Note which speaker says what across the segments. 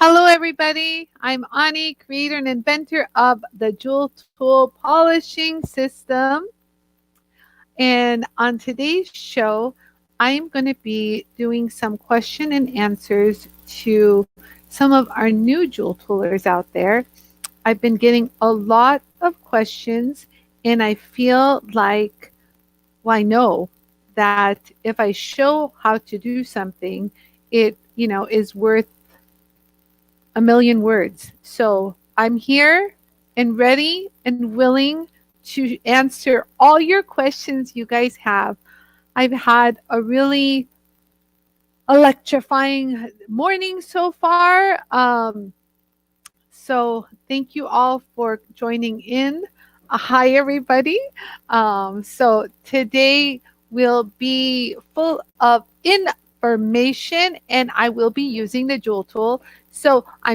Speaker 1: Hello, everybody. I'm Anie, creator and inventor of the JOOLTOOL polishing system. And on today's show, I'm going to be doing some question and answers to some of our new Jool Toolers out there. I've been getting a lot of questions, and I feel like, well, I know that if I show how to do something, it, is worth a million words. So I'm here and ready and willing to answer all your questions you guys have. I've had a really electrifying morning so far. So thank you all for joining in. Hi, everybody. So today will be full of information, and I will be using the Jool tool. So I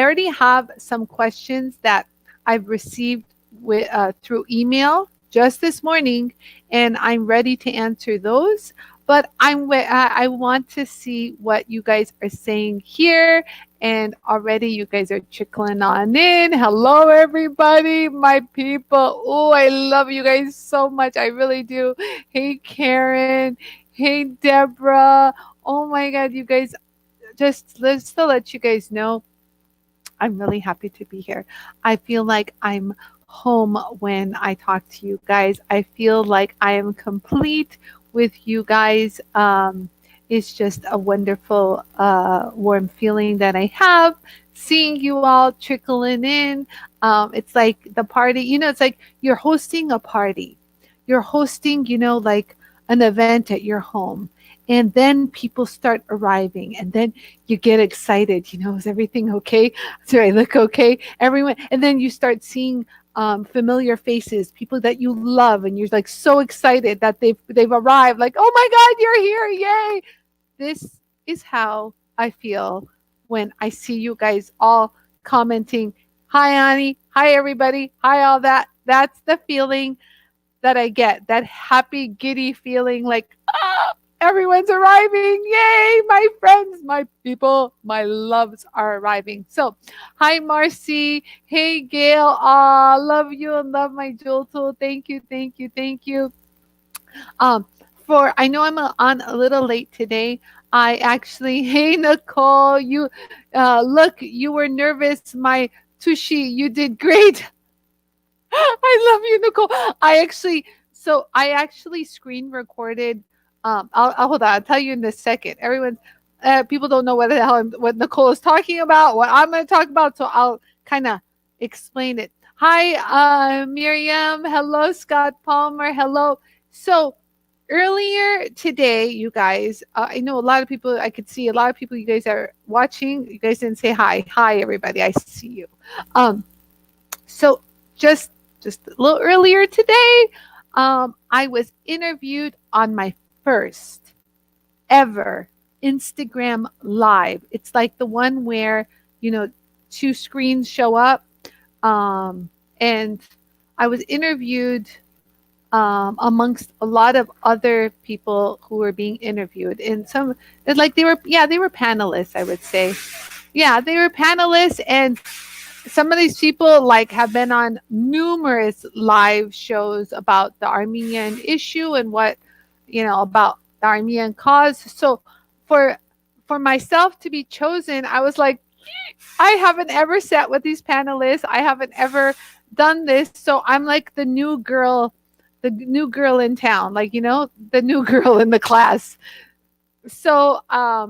Speaker 1: already have some questions that I've received through email just this morning, and I'm ready to answer those. But I want to see what you guys are saying here, and already you guys are trickling on in. Hello, everybody, my people. Oh, I love you guys so much. I really do. Hey, Karen. Hey, Deborah. Oh my God, you guys, just to let you guys know, I'm really happy to be here. I feel like I'm home when I talk to you guys. I feel like I am complete with you guys. It's just a wonderful, warm feeling that I have seeing you all trickling in. It's like the party, it's like you're hosting a party. You're hosting, like an event at your home. And then people start arriving, and then you get excited. Is everything okay? Do I look okay? Everyone, and then you start seeing familiar faces, people that you love, and you're like so excited that they've arrived. Like, oh my God, you're here! Yay! This is how I feel when I see you guys all commenting. Hi, Annie. Hi, everybody. Hi, all that. That's the feeling that I get. That happy, giddy feeling, like, everyone's arriving. Yay, my friends, my people, my loves are arriving. So, hi, Marcy. Hey, Gail. Love you and love my Jewel Tool. Thank you, thank you, thank you. Um, I know I'm on a little late today. I actually, hey, Nicole, look, you were nervous. My Tushy, you did great. I love you, Nicole. I actually screen recorded. I'll hold on. I'll tell you in a second. People don't know what Nicole is talking about, what I'm going to talk about. So I'll kind of explain it. Hi, Miriam. Hello, Scott Palmer. Hello. So earlier today, you guys, I know a lot of people, I could see a lot of people, you guys are watching. You guys didn't say hi. Hi, everybody. I see you. Um, so just a little earlier today, I was interviewed on my first ever Instagram live. It's like the one where, two screens show up. And I was interviewed amongst a lot of other people who were being interviewed. And they were panelists, I would say. Yeah, they were panelists, and some of these people like have been on numerous live shows about the Armenian issue and what about the Armenian cause. So for for myself to be chosen, I was like, I haven't ever sat with these panelists. I haven't ever done this. So I'm like the new girl in town, like the new girl in the class. So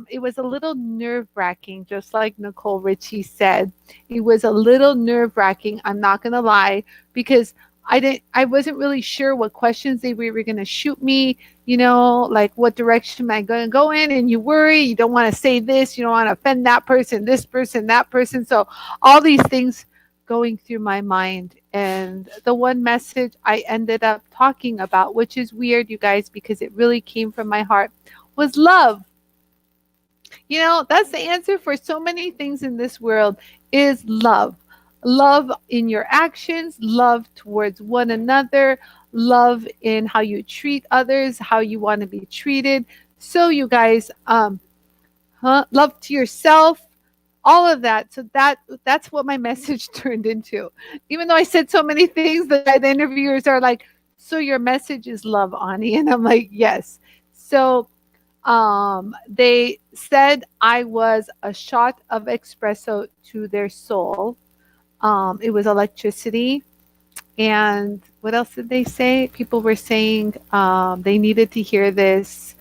Speaker 1: it was a little nerve wracking, just like Nicole Richie said. It was a little nerve wracking. I'm not gonna lie, because I wasn't really sure what questions they were going to shoot me. Like what direction am I going to go in? And you worry, you don't want to say this, you don't want to offend that person, this person, that person. So all these things going through my mind. And the one message I ended up talking about, which is weird, you guys, because it really came from my heart, was love. That's the answer for so many things in this world, is love. Love in your actions, love towards one another, love in how you treat others, how you want to be treated. So you guys, love to yourself, all of that. So that's what my message turned into. Even though I said so many things, the interviewers are like, "So your message is love, Ani," and I'm like, "Yes." So they said I was a shot of espresso to their soul. It was electricity. And what else did they say? People were saying they needed to hear this.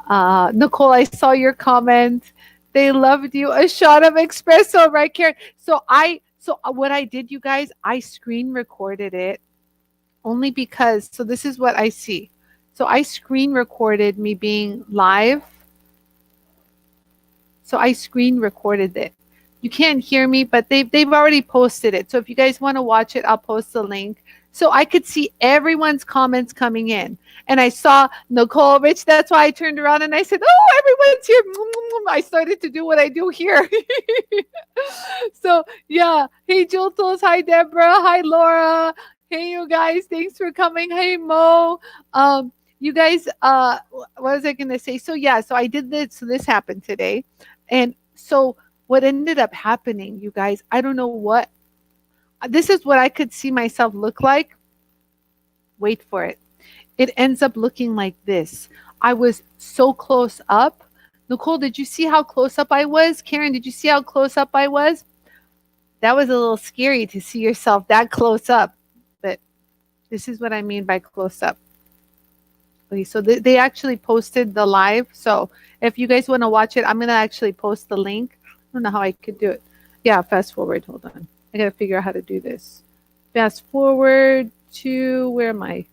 Speaker 1: Nicole, I saw your comment. They loved you. A shot of espresso, right, Karen? So what I did, you guys, I screen recorded it only because. So this is what I see. So I screen recorded me being live. So I screen recorded it. You can't hear me, but they've already posted it. So if you guys want to watch it, I'll post the link. So I could see everyone's comments coming in. And I saw Nicole Rich. That's why I turned around and I said, "Oh, everyone's here." I started to do what I do here. So yeah. Hey JOOLTOOLs. Hi Deborah. Hi Laura. Hey you guys. Thanks for coming. Hey Mo. You guys, what was I gonna say? So yeah, so I did this. So this happened today. And so what ended up happening, you guys, I don't know what, this is what I could see myself look like. Wait for it. It ends up looking like this. I was so close up. Nicole, did you see how close up I was? Karen, did you see how close up I was? That was a little scary to see yourself that close up. But this is what I mean by close up. Okay, so they actually posted the live. So if you guys want to watch it, I'm going to actually post the link. I don't know how I could do it. Yeah, fast forward. Hold on. I got to figure out how to do this. Fast forward to, where am I?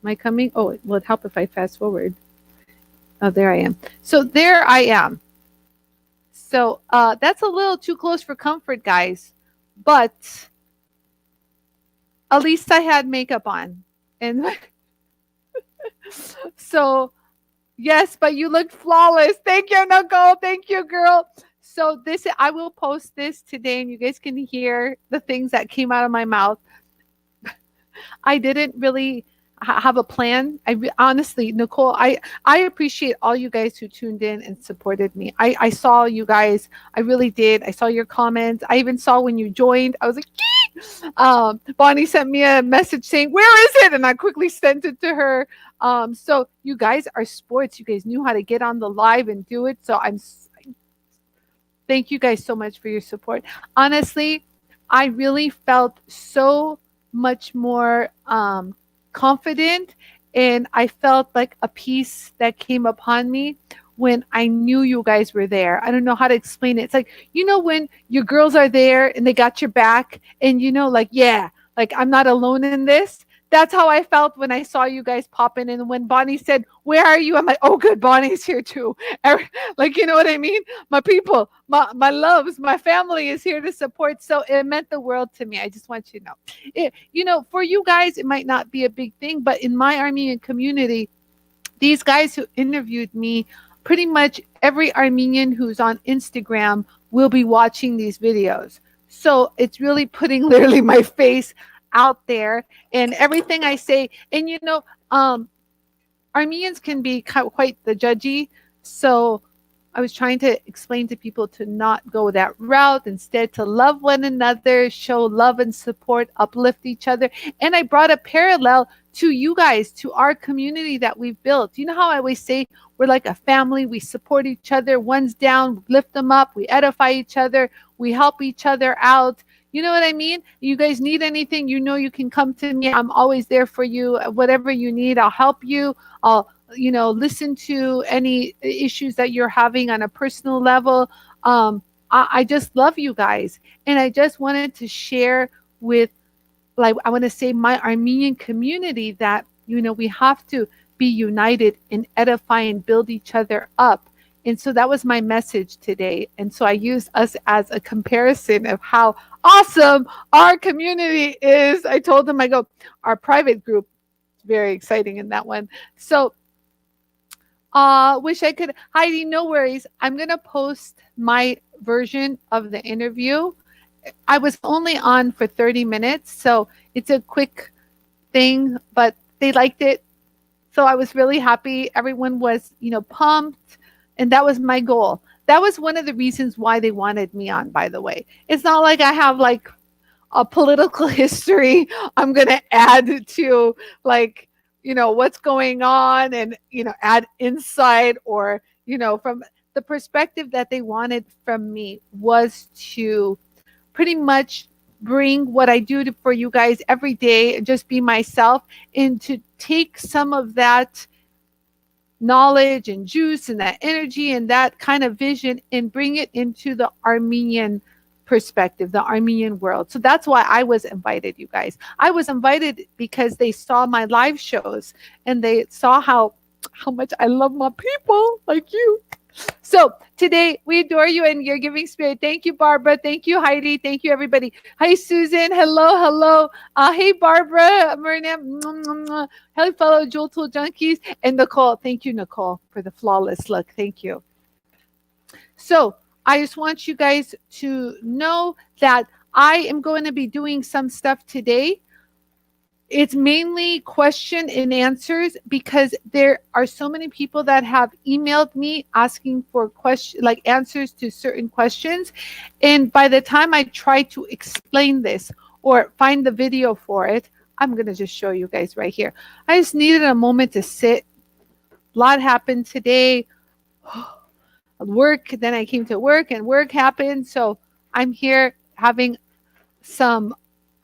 Speaker 1: Am I coming? Oh, it would help if I fast forward. Oh, there I am. So there I am. So that's a little too close for comfort, guys. But at least I had makeup on. And so yes, but you look flawless. Thank you, Nicole. Thank you, girl. So this, I will post this today, and you guys can hear the things that came out of my mouth. I didn't really have a plan. Honestly, Nicole, I appreciate all you guys who tuned in and supported me. I saw you guys. I really did. I saw your comments. I even saw when you joined. I was like, Bonnie sent me a message saying, "Where is it?" And I quickly sent it to her. So you guys are sports. You guys knew how to get on the live and do it. So thank you guys so much for your support. Honestly, I really felt so much more confident, and I felt like a peace that came upon me when I knew you guys were there. I don't know how to explain it. It's like, when your girls are there and they got your back, and like, yeah, like I'm not alone in this. That's how I felt when I saw you guys pop in. And when Bonnie said, "Where are you?" I'm like, "Oh, good, Bonnie's here too." Like, you know what I mean? My people, my loves, my family is here to support. So it meant the world to me. I just want you to know. For you guys, it might not be a big thing, but in my Armenian community, these guys who interviewed me, pretty much every Armenian who's on Instagram will be watching these videos. So it's really putting literally my face out there and everything I say. And Armenians can be quite the judgy. So I was trying to explain to people to not go that route, instead to love one another, show love and support, uplift each other. And I brought a parallel to you guys, to our community that we've built. You know how I always say we're like a family, we support each other, one's down, lift them up, we edify each other, we help each other out. You know what I mean? You guys need anything, you can come to me. I'm always there for you. Whatever you need, I'll help you. I'll listen to any issues that you're having on a personal level. I just love you guys. And I just wanted to share with, like, I want to say, my Armenian community that, we have to be united and edify and build each other up. And so that was my message today. And so I used us as a comparison of how awesome our community is. I told them, I go, our private group, very exciting in that one. So wish I could. Heidi, no worries. I'm going to post my version of the interview. I was only on for 30 minutes, so it's a quick thing, but they liked it. So I was really happy. Everyone was, pumped. And that was my goal. that was one of the reasons why they wanted me on, by the way. It's not like I have like a political history I'm going to add to, like, what's going on, and, add insight, or, from the perspective that they wanted from me was to pretty much bring what I do for you guys every day and just be myself, and to take some of that knowledge and juice and that energy and that kind of vision and bring it into the Armenian perspective, the Armenian world. So that's why I was invited, you guys. I was invited because they saw my live shows and they saw how much I love my people like you. So today we adore you and your giving spirit. Thank you, Barbara. Thank you, Heidi. Thank you, everybody. Hi, Susan. Hello, hello. Hey, Barbara, Myrna. Hello, fellow JOOLTOOL junkies. And Nicole. Thank you, Nicole, for the flawless look. Thank you. So I just want you guys to know that I am going to be doing some stuff today. It's mainly question and answers because there are so many people that have emailed me asking for like answers to certain questions. And by the time I try to explain this or find the video for it, I'm going to just show you guys right here. I just needed a moment to sit. A lot happened today. Work, then I came to work and work happened. So I'm here having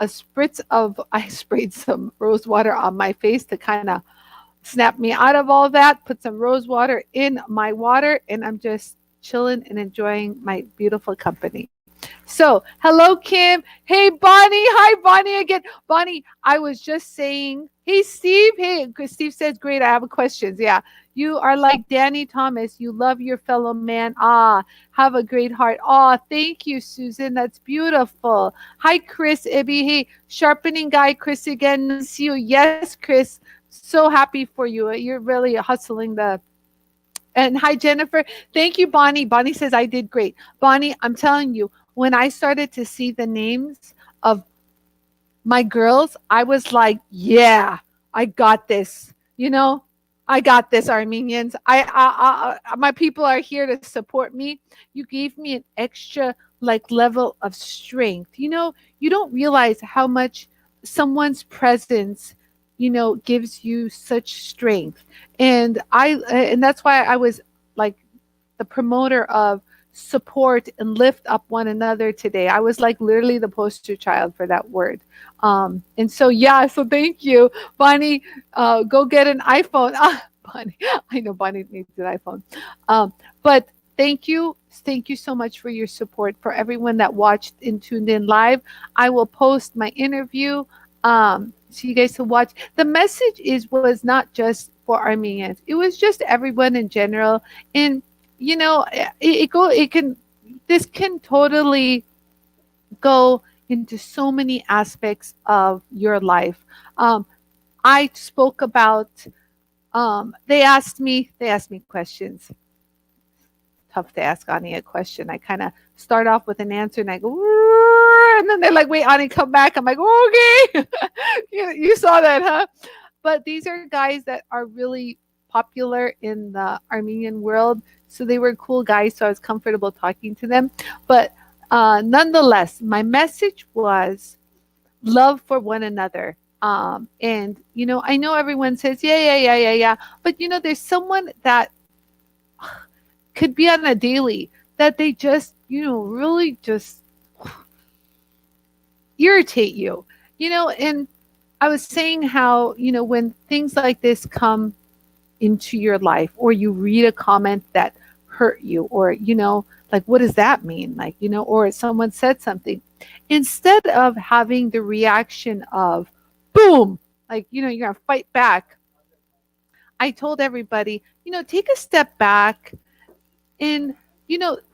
Speaker 1: a spritz of, I sprayed some rose water on my face to kind of snap me out of all that, put some rose water in my water, and I'm just chilling and enjoying my beautiful company. So, hello, Kim. Hey, Bonnie. Hi, Bonnie again. Bonnie, I was just saying, hey, Steve. Hey, Steve says, great. I have questions. Yeah. You are like Danny Thomas. You love your fellow man. Have a great heart. Thank you, Susan. That's beautiful. Hi, Chris. Ibby. Hey, sharpening guy, Chris again. Nice to see you. Yes, Chris. So happy for you. You're really hustling the. And hi, Jennifer. Thank you, Bonnie. Bonnie says, I did great. Bonnie, I'm telling you, when I started to see the names of my girls, I was like, yeah, I got this. I got this, Armenians. My people are here to support me. You gave me an extra like level of strength. You don't realize how much someone's presence, gives you such strength. And that's why I was like the promoter of support and lift up one another today. I was like literally the poster child for that word. And so, yeah, so thank you, Bonnie. Go get an iPhone. Bonnie, I know Bonnie needs an iPhone. But thank you. Thank you so much for your support. For everyone that watched and tuned in live, I will post my interview so you guys can watch. The message was not just for Armenians. It was just everyone in general. And this can totally go into so many aspects of your life. I spoke about. They asked me questions. Tough to ask Anie a question. I kind of start off with an answer and I go, and then they're like, wait, Anie, come back. I'm like, okay. you saw that, huh? But these are guys that are really popular in the Armenian world. So they were cool guys. So I was comfortable talking to them. But nonetheless, my message was love for one another. And, I know everyone says, yeah. But, there's someone that could be on a daily that they just, really just irritate you, and I was saying how, when things like this come into your life or you read a comment that hurt you or, like, what does that mean? Like, or someone said something, instead of having the reaction of boom, like, you're going to fight back. I told everybody, take a step back and,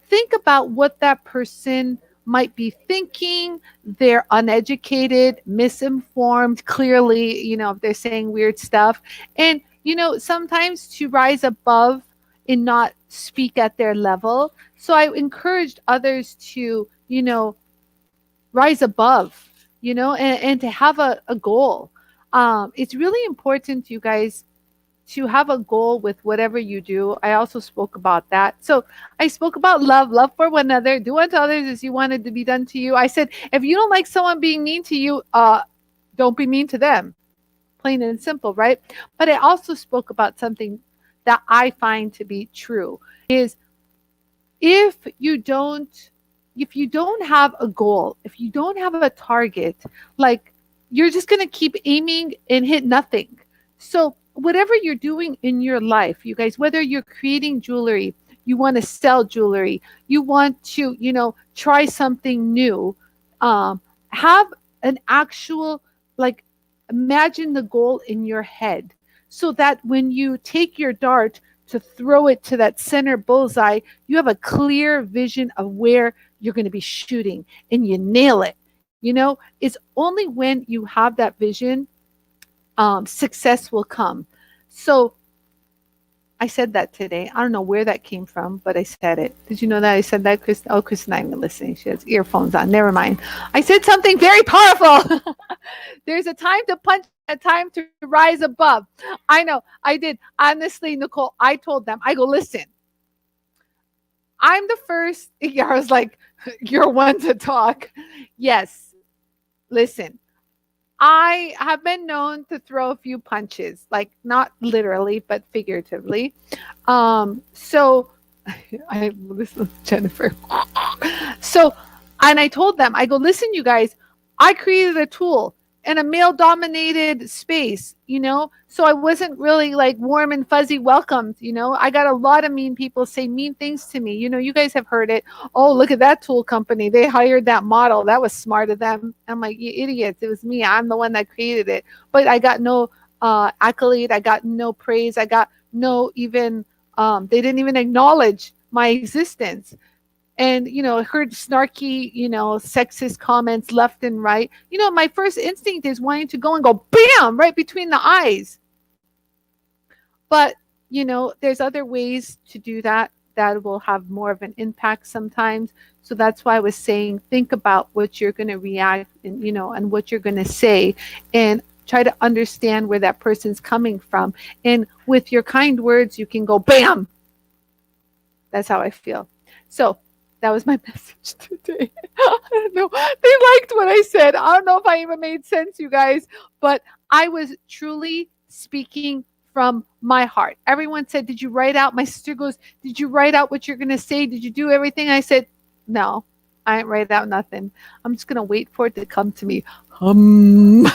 Speaker 1: think about what that person might be thinking. They're uneducated, misinformed, clearly, if they're saying weird stuff. And, sometimes to rise above and not speak at their level. So I encouraged others to, rise above, and to have a goal. It's really important, you guys, to have a goal with whatever you do. I also spoke about that. So I spoke about love for one another, do unto others as you wanted to be done to you. I said, if you don't like someone being mean to you, don't be mean to them. Plain and simple, right? But I also spoke about something that I find to be true is if you don't if you don't have a goal, if you don't have a target, like you're just going to keep aiming and hit nothing. So whatever you're doing in your life, you guys, whether you're creating jewelry, you want to sell jewelry, you want to, try something new, have an actual, like, imagine the goal in your head so that when you take your dart to throw it to that center bullseye, you have a clear vision of where you're going to be shooting and you nail it. It's only when you have that vision, success will come. So I said that today. I don't know where that came from, but I said it. Did you know that I said that, Chris? Oh, Chris not even listening. She has earphones on. Never mind. I said something very powerful. There's a time to punch, a time to rise above. I know. I did. Honestly, Nicole, I told them, I go, listen, I'm the first. I was like, you're one to talk. Yes. Listen, I have been known to throw a few punches, like not literally, but figuratively. So I listen to Jennifer. So, and I told them, I go, listen, you guys, I created a tool in a male dominated space, so I wasn't really like warm and fuzzy welcomed. I got a lot of mean people say mean things to me. You guys have heard it. Oh, look at that tool company, they hired that model, that was smart of them. I'm like, you idiots, it was me, I'm the one that created it. But I got no accolade, I got no praise, I got no even they didn't even acknowledge my existence. And I heard snarky, sexist comments left and right. My first instinct is wanting to go and go bam right between the eyes. But there's other ways to do that will have more of an impact sometimes. So that's why I was saying, think about what you're going to react and and what you're going to say, and try to understand where that person's coming from. And with your kind words, you can go bam. That's how I feel. So that was my message today. I don't know. They liked what I said. I don't know if I even made sense, you guys, but I was truly speaking from my heart. Everyone said, did you write out? My sister goes, did you write out what you're going to say? Did you do everything? I said, no, I didn't write out nothing. I'm just going to wait for it to come to me. I'm going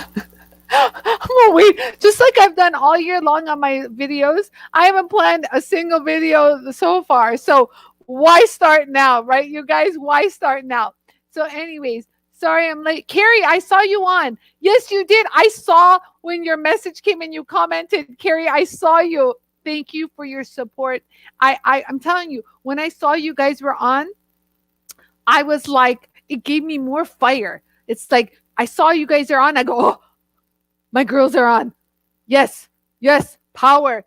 Speaker 1: to wait. Just like I've done all year long on my videos, I haven't planned a single video so far. So why start now, right, you guys? Why start now? So anyways, sorry I'm late. Carrie, I saw you on. Yes, you did. I saw when your message came and you commented. Carrie, I saw you. Thank you for your support. I'm telling you, when I saw you guys were on, I was like, it gave me more fire. It's like, I saw you guys are on. I go, oh, my girls are on. Yes, power.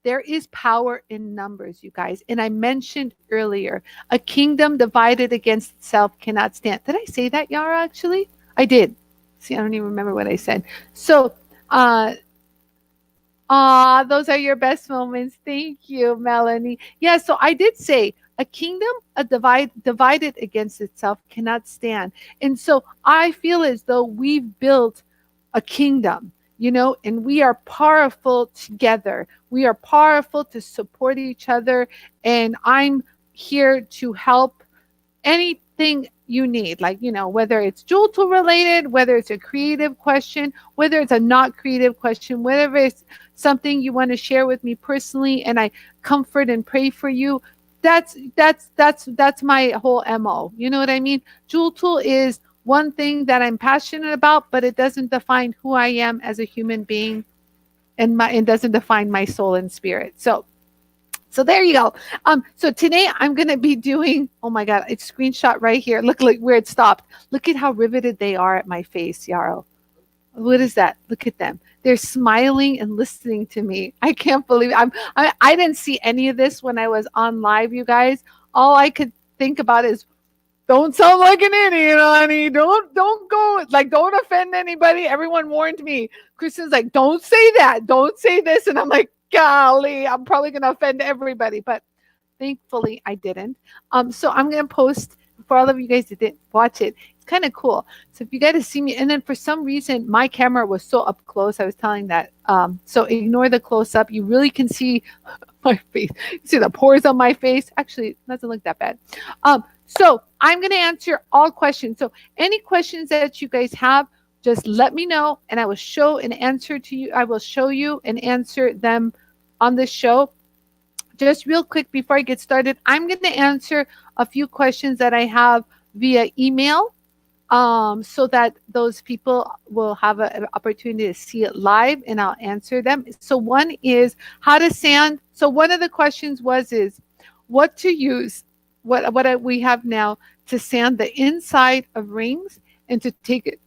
Speaker 1: There is power in numbers, you guys. And I mentioned earlier, a kingdom divided against itself cannot stand. Did I say that, Yara, actually? I did. See, I don't even remember what I said. So, those are your best moments. Thank you, Melanie. Yeah, so I did say a kingdom divided against itself cannot stand. And so I feel as though we've built a kingdom, and we are powerful together. We are powerful to support each other. And I'm here to help anything you need, like, whether it's JOOLTOOL related, whether it's a creative question, whether it's a not creative question, whether it's something you want to share with me personally, and I comfort and pray for you. That's my whole MO. You know what I mean? JOOLTOOL is one thing that I'm passionate about, but it doesn't define who I am as a human being, and it doesn't define my soul and spirit. So there you go. So today I'm going to be doing, oh my God, it's screenshot right here. Look where it stopped. Look at how riveted they are at my face, Yarrow. What is that? Look at them. They're smiling and listening to me. I can't believe it. I didn't see any of this when I was on live, you guys. All I could think about is, don't sound like an idiot, Anie. Don't go, like, don't offend anybody. Everyone warned me. Kristen's like, don't say that. Don't say this. And I'm like, Golly, I'm probably going to offend everybody, but thankfully I didn't. So I'm going to post for all of you guys that didn't watch it. It's kind of cool. So if you got to see me, and then for some reason my camera was so up close, I was telling that. So ignore the close up. You really can see my face. You see the pores on my face. Actually, it doesn't look that bad. So I'm going to answer all questions. So any questions that you guys have, just let me know, and I will show and answer to you. I will show you and answer them on this show. Just real quick before I get started, I'm going to answer a few questions that I have via email, so that those people will have an opportunity to see it live, and I'll answer them. So one is how to sand. So one of the questions is what to use, we have now to sand the inside of rings and to take it.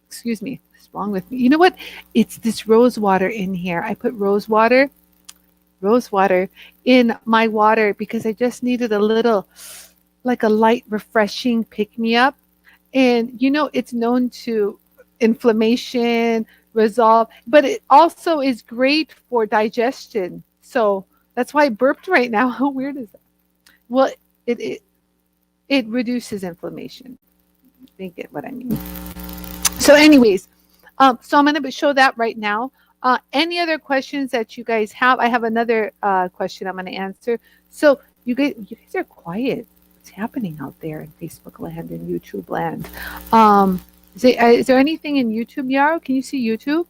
Speaker 1: Excuse me, what's wrong with me? You know what? It's this rose water in here. I put rose water in my water because I just needed a little, like a light, refreshing pick me up. And it's known to inflammation, resolve, but it also is great for digestion. So that's why I burped right now. How weird is that? Well, it it, it reduces inflammation. You get what I mean. So, anyways, so I'm going to show that right now. Any other questions that you guys have? I have another question I'm going to answer. So you guys are quiet. What's happening out there in Facebook land and YouTube land? Is there anything in YouTube, Yarrow? Can you see YouTube?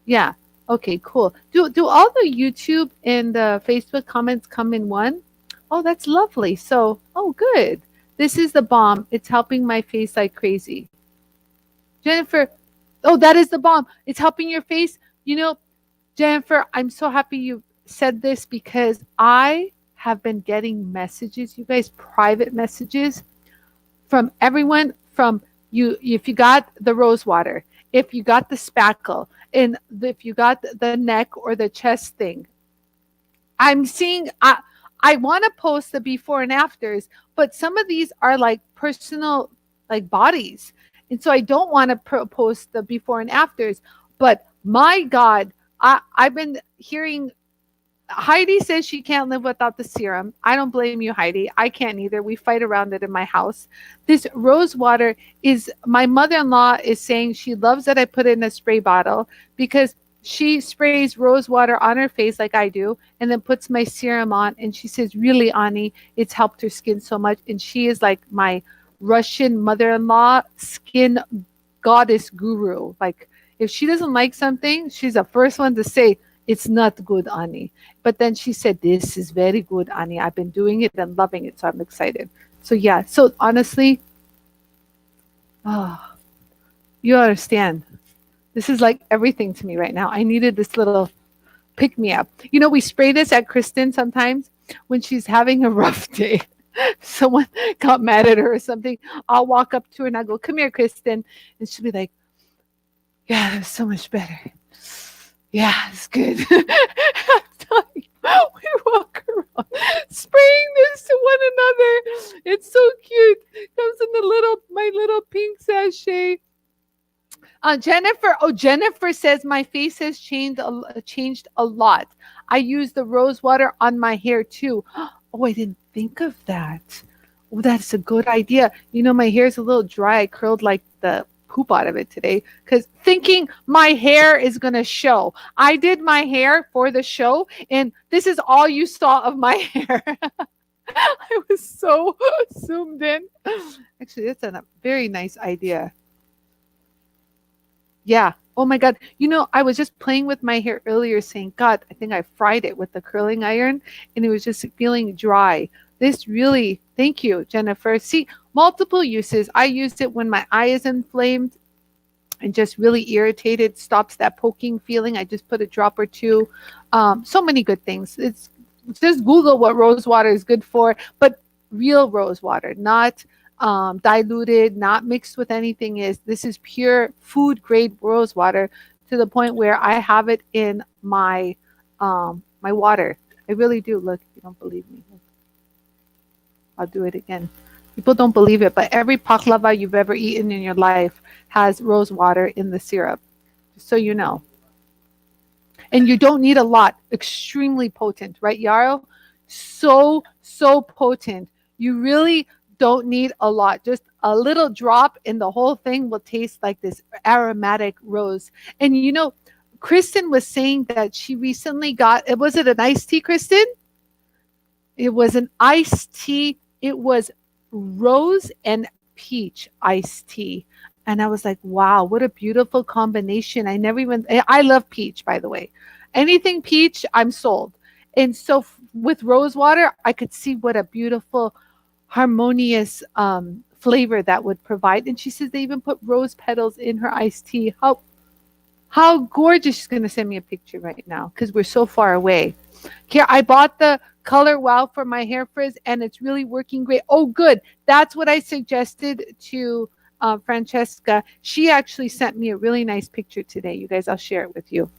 Speaker 1: Yeah. Okay. Cool. Do all the YouTube and the Facebook comments come in one? Oh, that's lovely. So, oh, good. This is the bomb. It's helping my face like crazy. Jennifer, oh, that is the bomb. It's helping your face. Jennifer, I'm so happy you said this because I have been getting messages, you guys, private messages from everyone, from you. If you got the rose water, if you got the spackle, and if you got the neck or the chest thing, I'm seeing. I want to post the before and afters, but some of these are like personal, like bodies, and so I don't want to post the before and afters. But my God, I've been hearing. Heidi says she can't live without the serum. I don't blame you, Heidi. I can't either. We fight around it in my house. This rose water is, my mother-in-law is saying she loves that I put it in a spray bottle because she sprays rose water on her face like I do and then puts my serum on. And she says, really, Anie, it's helped her skin so much. And she is like my Russian mother-in-law skin goddess guru. Like if she doesn't like something, she's the first one to say, it's not good, Anie. But then she said, this is very good, Anie. I've been doing it and loving it, so I'm excited. So yeah, so honestly, oh, you understand. This is like everything to me right now. I needed this little pick me up. We spray this at Kristen sometimes when she's having a rough day. Someone got mad at her or something. I'll walk up to her and I go, come here, Kristen. And she'll be like, yeah, that's so much better. Yeah, it's good. I'm telling you, we walk around spraying this to one another. It's so cute. Comes in my little pink sachet. Jennifer says my face has changed a lot. I use the rose water on my hair too. Oh, I didn't think of that. Oh, that's a good idea. My hair is a little dry. I curled like the poop out of it today because thinking my hair is going to show. I did my hair for the show and this is all you saw of my hair. I was so zoomed in. Actually, that's a very nice idea. Yeah. Oh my God. I was just playing with my hair earlier saying, God, I think I fried it with the curling iron and it was just feeling dry. This really, thank you, Jennifer. See, multiple uses. I used it when my eye is inflamed and just really irritated, stops that poking feeling. I just put a drop or two. So many good things. It's just Google what rose water is good for, but real rose water, not diluted, not mixed with anything. This is pure food grade rose water to the point where I have it in my my water. I really do. Look, if you don't believe me, I'll do it again. People don't believe it, but every baklava you've ever eaten in your life has rose water in the syrup, just so you know. And you don't need a lot. Extremely potent, right, Yarrow? So potent. You really don't need a lot. Just a little drop, and the whole thing will taste like this aromatic rose. And Kristen was saying that she recently got, was it an iced tea, Kristen? It was an iced tea. It was rose and peach iced tea. And I was like, wow, what a beautiful combination. I love peach, by the way. Anything peach, I'm sold. And so with rose water, I could see what a beautiful, harmonious flavor that would provide. And she says they even put rose petals in her iced tea. How gorgeous. She's going to send me a picture right now because we're so far away. Here, I bought the Color Wow for my hair frizz, and it's really working great. Oh, good. That's what I suggested to Francesca. She actually sent me a really nice picture today. You guys, I'll share it with you.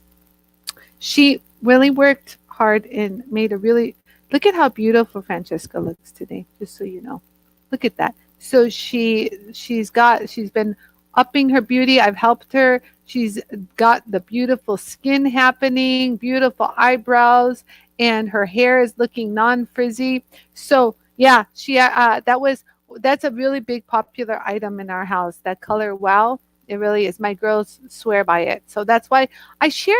Speaker 1: She really worked hard and made a really, look at how beautiful Francesca looks today, just so you know. Look at that. So she's been upping her beauty. I've helped her. She's got the beautiful skin happening, beautiful eyebrows, and her hair is looking non-frizzy. So yeah, that's a really big popular item in our house. That Color Wow, it really is. My girls swear by it. So that's why I share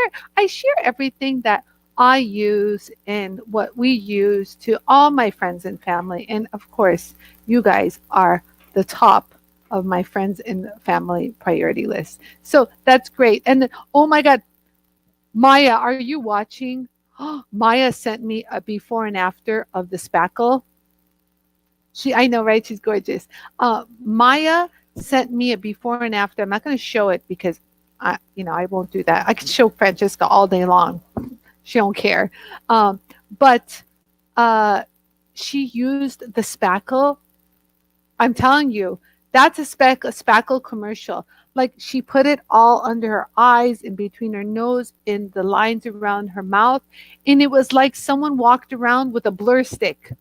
Speaker 1: everything that I use and what we use to all my friends and family. And of course, you guys are the top of my friends and family priority list. So that's great. And then, oh my God, Maya, are you watching? Maya sent me a before and after of the spackle. I know, right? She's gorgeous. Maya sent me a before and after. I'm not going to show it because I won't do that. I can show Francesca all day long. She don't care. But she used the spackle. I'm telling you, that's a spackle commercial. Like she put it all under her eyes, in between her nose, in the lines around her mouth, and it was like someone walked around with a blur stick.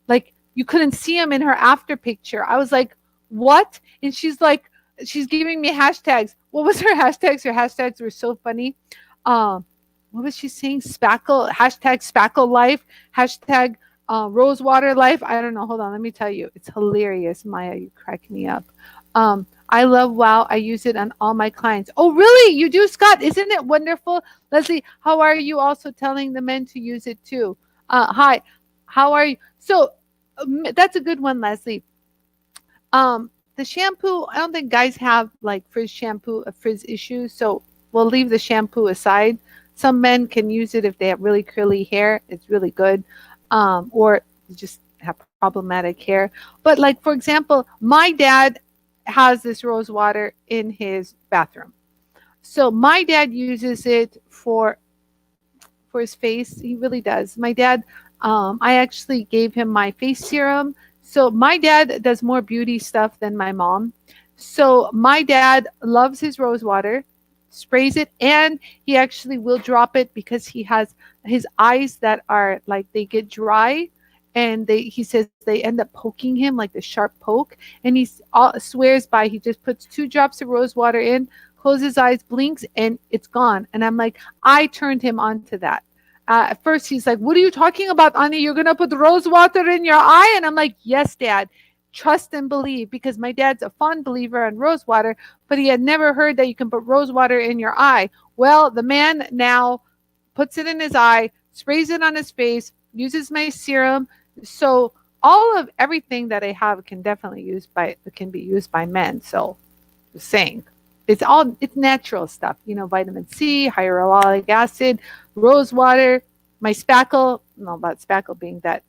Speaker 1: Like you couldn't see him in her after picture. I was like, what? And she's giving me hashtags. What was her hashtags? Her hashtags were so funny. Um, what was she saying? Spackle, hashtag spackle life, hashtag rosewater life. I don't know. Hold on. Let me tell you. It's hilarious. Maya, you crack me up. I love Wow. I use it on all my clients. Oh, really? You do, Scott? Isn't it wonderful? Leslie, how are you also telling the men to use it too? Hi. How are you? So that's a good one, Leslie. The shampoo, I don't think guys have like frizz shampoo, a frizz issue. So we'll leave the shampoo aside. Some men can use it if they have really curly hair. It's really good. Or just have problematic hair. But like, for example, my dad has this rose water in his bathroom. So my dad uses it for his face. He really does. My dad, I actually gave him my face serum. So my dad does more beauty stuff than my mom. So my dad loves his rose water, sprays it, and he actually will drop it because he has his eyes that are like they get dry, and he says they end up poking him like the sharp poke, and he swears by he just puts 2 drops of rose water in, closes his eyes, blinks, and it's gone. And I'm like, I turned him on to that. At first, he's like, "What are you talking about, Anie? You're gonna put rose water in your eye?" And I'm like, "Yes, Dad. Trust and believe," because my dad's a fond believer in rose water, but he had never heard that you can put rose water in your eye. Well, the man now puts it in his eye, sprays it on his face, uses my serum. So all of everything that I have can be used by men. So just saying. It's natural stuff, vitamin C, hyaluronic acid, rose water, my spackle. I don't know about spackle being that.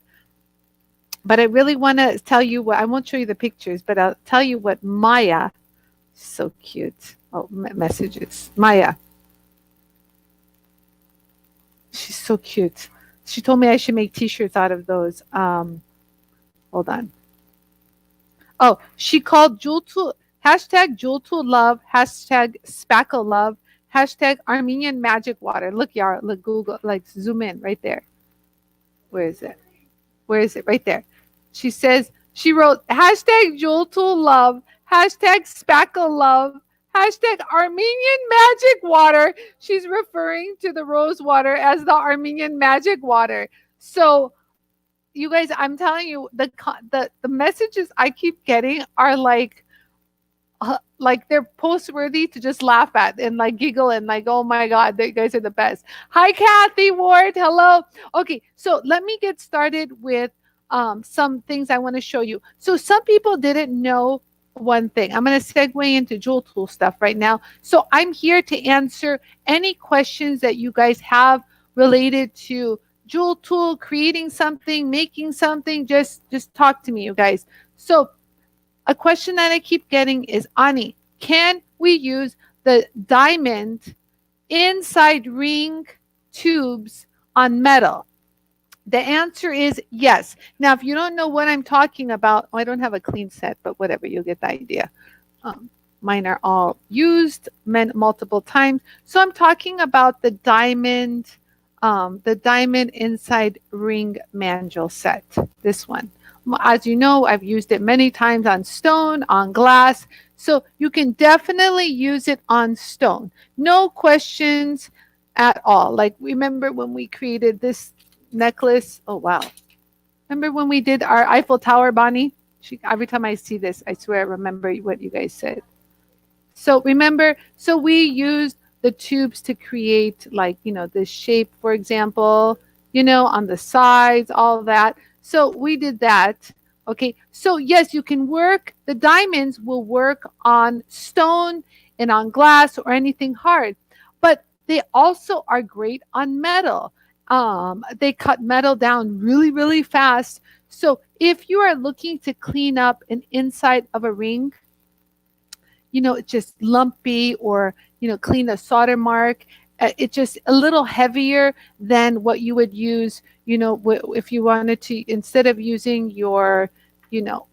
Speaker 1: But I really want to tell you what, I won't show you the pictures, but I'll tell you what Maya, so cute. Oh, messages. Maya. She's so cute. She told me I should make t-shirts out of those. Hold on. Oh, she called JOOLTOOL, hashtag JOOLTOOL love, hashtag spackle love, hashtag Armenian magic water. Look, Yara, look, Google, like zoom in right there. Where is it? Where is it? Right there. She wrote hashtag JOOLTOOL love, hashtag spackle love, Hashtag Armenian magic water. She's referring to the rose water as the Armenian magic water. So you guys, I'm telling you, the messages I keep getting are like they're post worthy to just laugh at and like giggle and like, oh my god, you guys are the best. Hi Kathy Ward, hello. Okay, so let me get started with some things I want to show you. So some people didn't know one thing. I'm going to segue into Jewel Tool stuff right now. So I'm here to answer any questions that you guys have related to Jewel Tool, creating something, making something. Just talk to me, you guys. So a question that I keep getting is, Ani, can we use the diamond inside ring tubes on metal? The answer is yes. Now, if you don't know what I'm talking about, I don't have a clean set, but whatever, you'll get the idea. Um, Mine are all used multiple times. So I'm talking about the diamond inside ring mandrel set. This one. As you know, I've used it many times on stone, on glass. So you can definitely use it on stone. No questions at all. Like, remember when we created this necklace? Oh, wow. Remember when we did our Eiffel Tower, Bonnie? Every time I see this, I swear I remember what you guys said. So remember, so we used the tubes to create, like, this shape, for example, on the sides, all that. So we did that. Okay. So yes, you can work, the diamonds will work on stone and on glass or anything hard, but they also are great on metal. They cut metal down really, really fast. So if you are looking to clean up an inside of a ring, it's just lumpy, or, clean a solder mark. It's just a little heavier than what you would use, if you wanted to, instead of using you know,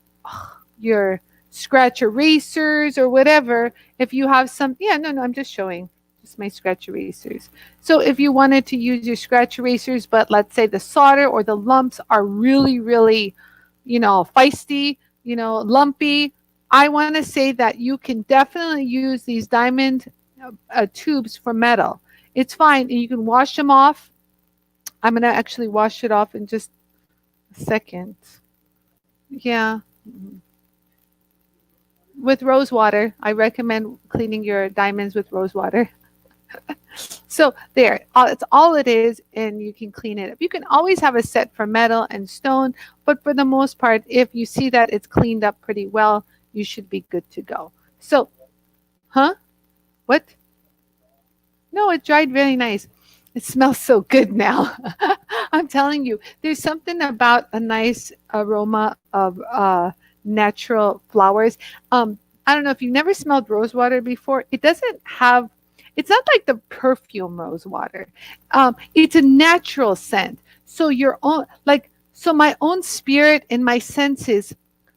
Speaker 1: your scratch erasers or whatever, if you have some, yeah, no, I'm just showing just my scratch erasers. So if you wanted to use your scratch erasers, but let's say the solder or the lumps are really, really, feisty, lumpy, I want to say that you can definitely use these diamond tubes for metal. It's fine, and you can wash them off. I'm going to actually wash it off in just a second. Yeah. With rose water. I recommend cleaning your diamonds with rose water. So there, it's all it is, and you can clean it up. You can always have a set for metal and stone, but for the most part, if you see that it's cleaned up pretty well, you should be good to go. So, huh? What? No, it dried very nice. It smells so good now. I'm telling you, there's something about a nice aroma of natural flowers. I don't know if you've never smelled rose water before. It doesn't have, it's not like the perfume rose water. It's a natural scent. So your own, like, so my own spirit and my senses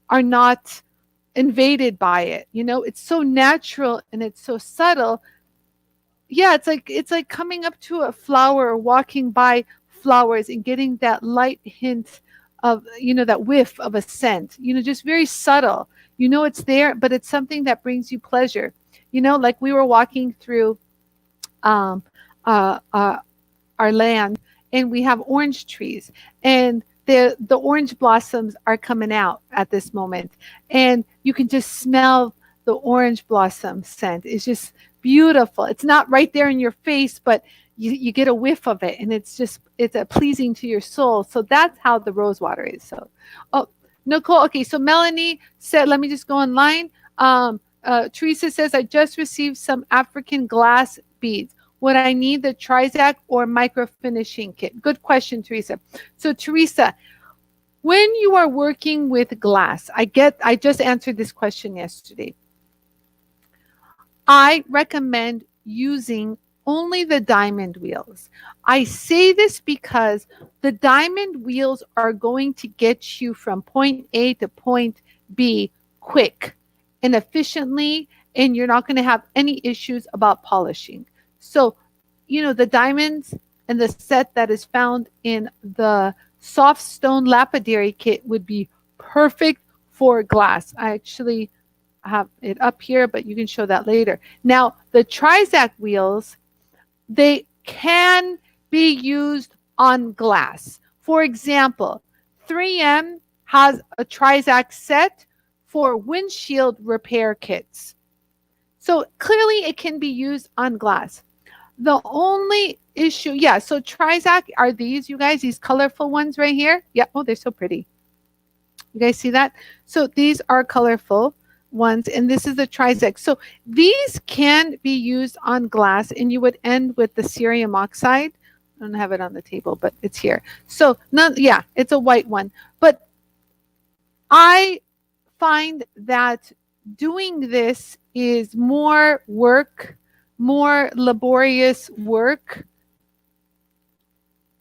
Speaker 1: are not invaded by it. It's so natural and it's so subtle. Yeah, it's like coming up to a flower or walking by flowers and getting that light hint of, that whiff of a scent, just very subtle. It's there, but it's something that brings you pleasure. Like we were walking through um uh, uh our land, and we have orange trees, and the orange blossoms are coming out at this moment, and you can just smell the orange blossom scent. It's just beautiful. It's not right there in your face, but you get a whiff of it, and it's a pleasing to your soul. So that's how the rose water is. So, oh, Nicole. Okay, so Melanie said, let me just go online. Teresa says, I just received some African glass beads. Would I need the Trizac or micro finishing kit? Good question, Teresa. So Teresa, when you are working with glass, I just answered this question yesterday. I recommend using only the diamond wheels. I say this because the diamond wheels are going to get you from point A to point B quick and efficiently, and you're not going to have any issues about polishing. So, the diamonds and the set that is found in the soft stone lapidary kit would be perfect for glass. I actually have it up here, but you can show that later. Now, the Trizact wheels, they can be used on glass. For example, 3M has a Trizact set for windshield repair kits. So clearly it can be used on glass. The only issue, yeah, so Trizact are these, you guys, these colorful ones right here. Yeah, oh, they're so pretty. You guys see that? So these are colorful ones, and this is the Trizact. So these can be used on glass, and you would end with the cerium oxide. I don't have it on the table, but it's here. So none, yeah, it's a white one. But I find that doing this is more work, more laborious work,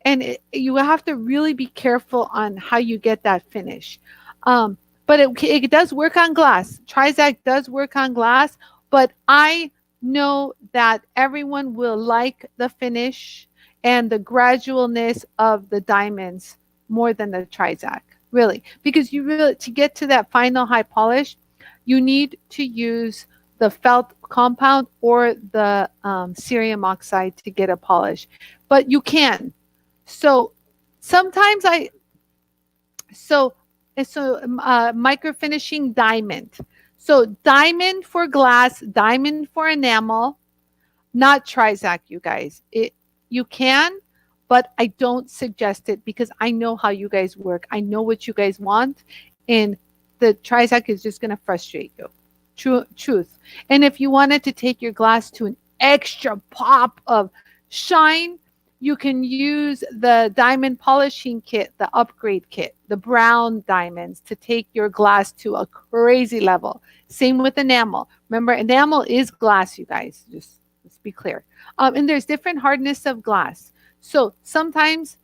Speaker 1: and you have to really be careful on how you get that finish. But it does work on glass. Trizact does work on glass, but I know that everyone will like the finish and the gradualness of the diamonds more than the Trizact, really, because you really, to get to that final high polish, you need to use the felt compound or the cerium oxide to get a polish, but you can. So sometimes micro finishing diamond. So diamond for glass, diamond for enamel, not Trizact, you guys. You can, but I don't suggest it because I know how you guys work. I know what you guys want, and the Trizact is just going to frustrate you. Truth. And if you wanted to take your glass to an extra pop of shine, you can use the diamond polishing kit, the upgrade kit, the brown diamonds to take your glass to a crazy level. Same with enamel. Remember, enamel is glass, you guys. Just let's be clear. And there's different hardness of glass. So sometimes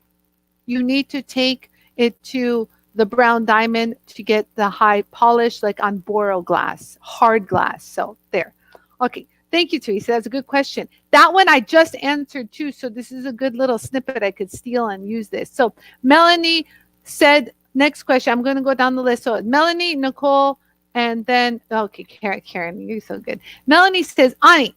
Speaker 1: you need to take it to the brown diamond to get the high polish, like on Boro glass, hard glass. So there. Okay. Thank you, Teresa. That's a good question. That one I just answered too. So this is a good little snippet I could steal and use this. So Melanie said, next question. I'm going to go down the list. So Melanie, Nicole, and then, okay, Karen, you're so good. Melanie says, Anie,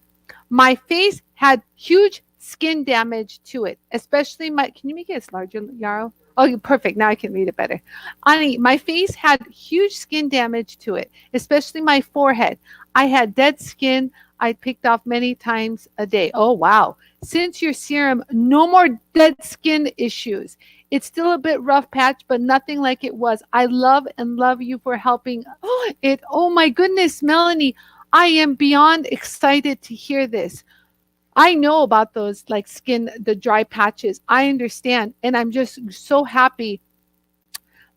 Speaker 1: my face had huge skin damage to it, especially my, can you make it larger, Yarrow? Oh, perfect. Now I can read it better. Anie, my face had huge skin damage to it, especially my forehead. I had dead skin. I picked off many times a day. Oh, wow. Since your serum, no more dead skin issues. It's still a bit rough patch, but nothing like it was. I love and love you for helping it. Oh, my goodness, Melanie. I am beyond excited to hear this. I know about those like skin, the dry patches. I understand. And I'm just so happy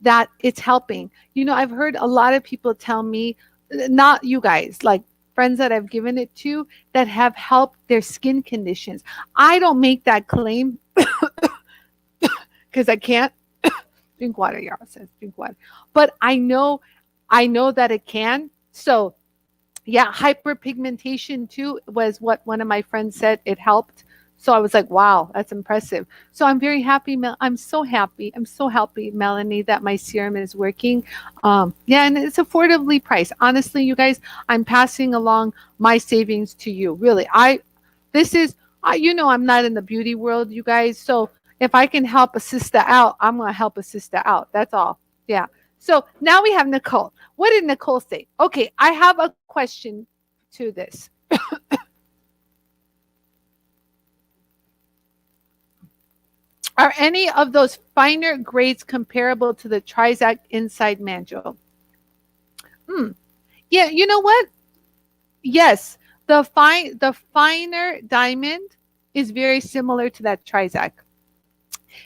Speaker 1: that it's helping. You know, I've heard a lot of people tell me, not you guys, like friends that I've given it to that have helped their skin conditions. I don't make that claim because I can't. Drink water, Yara says, drink water. But I know that it can. So yeah, hyperpigmentation too was what one of my friends said. It helped. So I was like, wow, that's impressive. So I'm very happy. I'm so happy. I'm so happy, Melanie, that my serum is working. Yeah, and it's affordably priced. Honestly, you guys, I'm passing along my savings to you. Really, you know, I'm not in the beauty world, you guys. So if I can help a sister out, I'm going to help a sister out. That's all. Yeah. So now we have Nicole. What did Nicole say? Okay, I have a question to this. Are any of those finer grades comparable to the Trizact inside mandrel? Yeah, you know what? Yes, the finer diamond is very similar to that Trizact.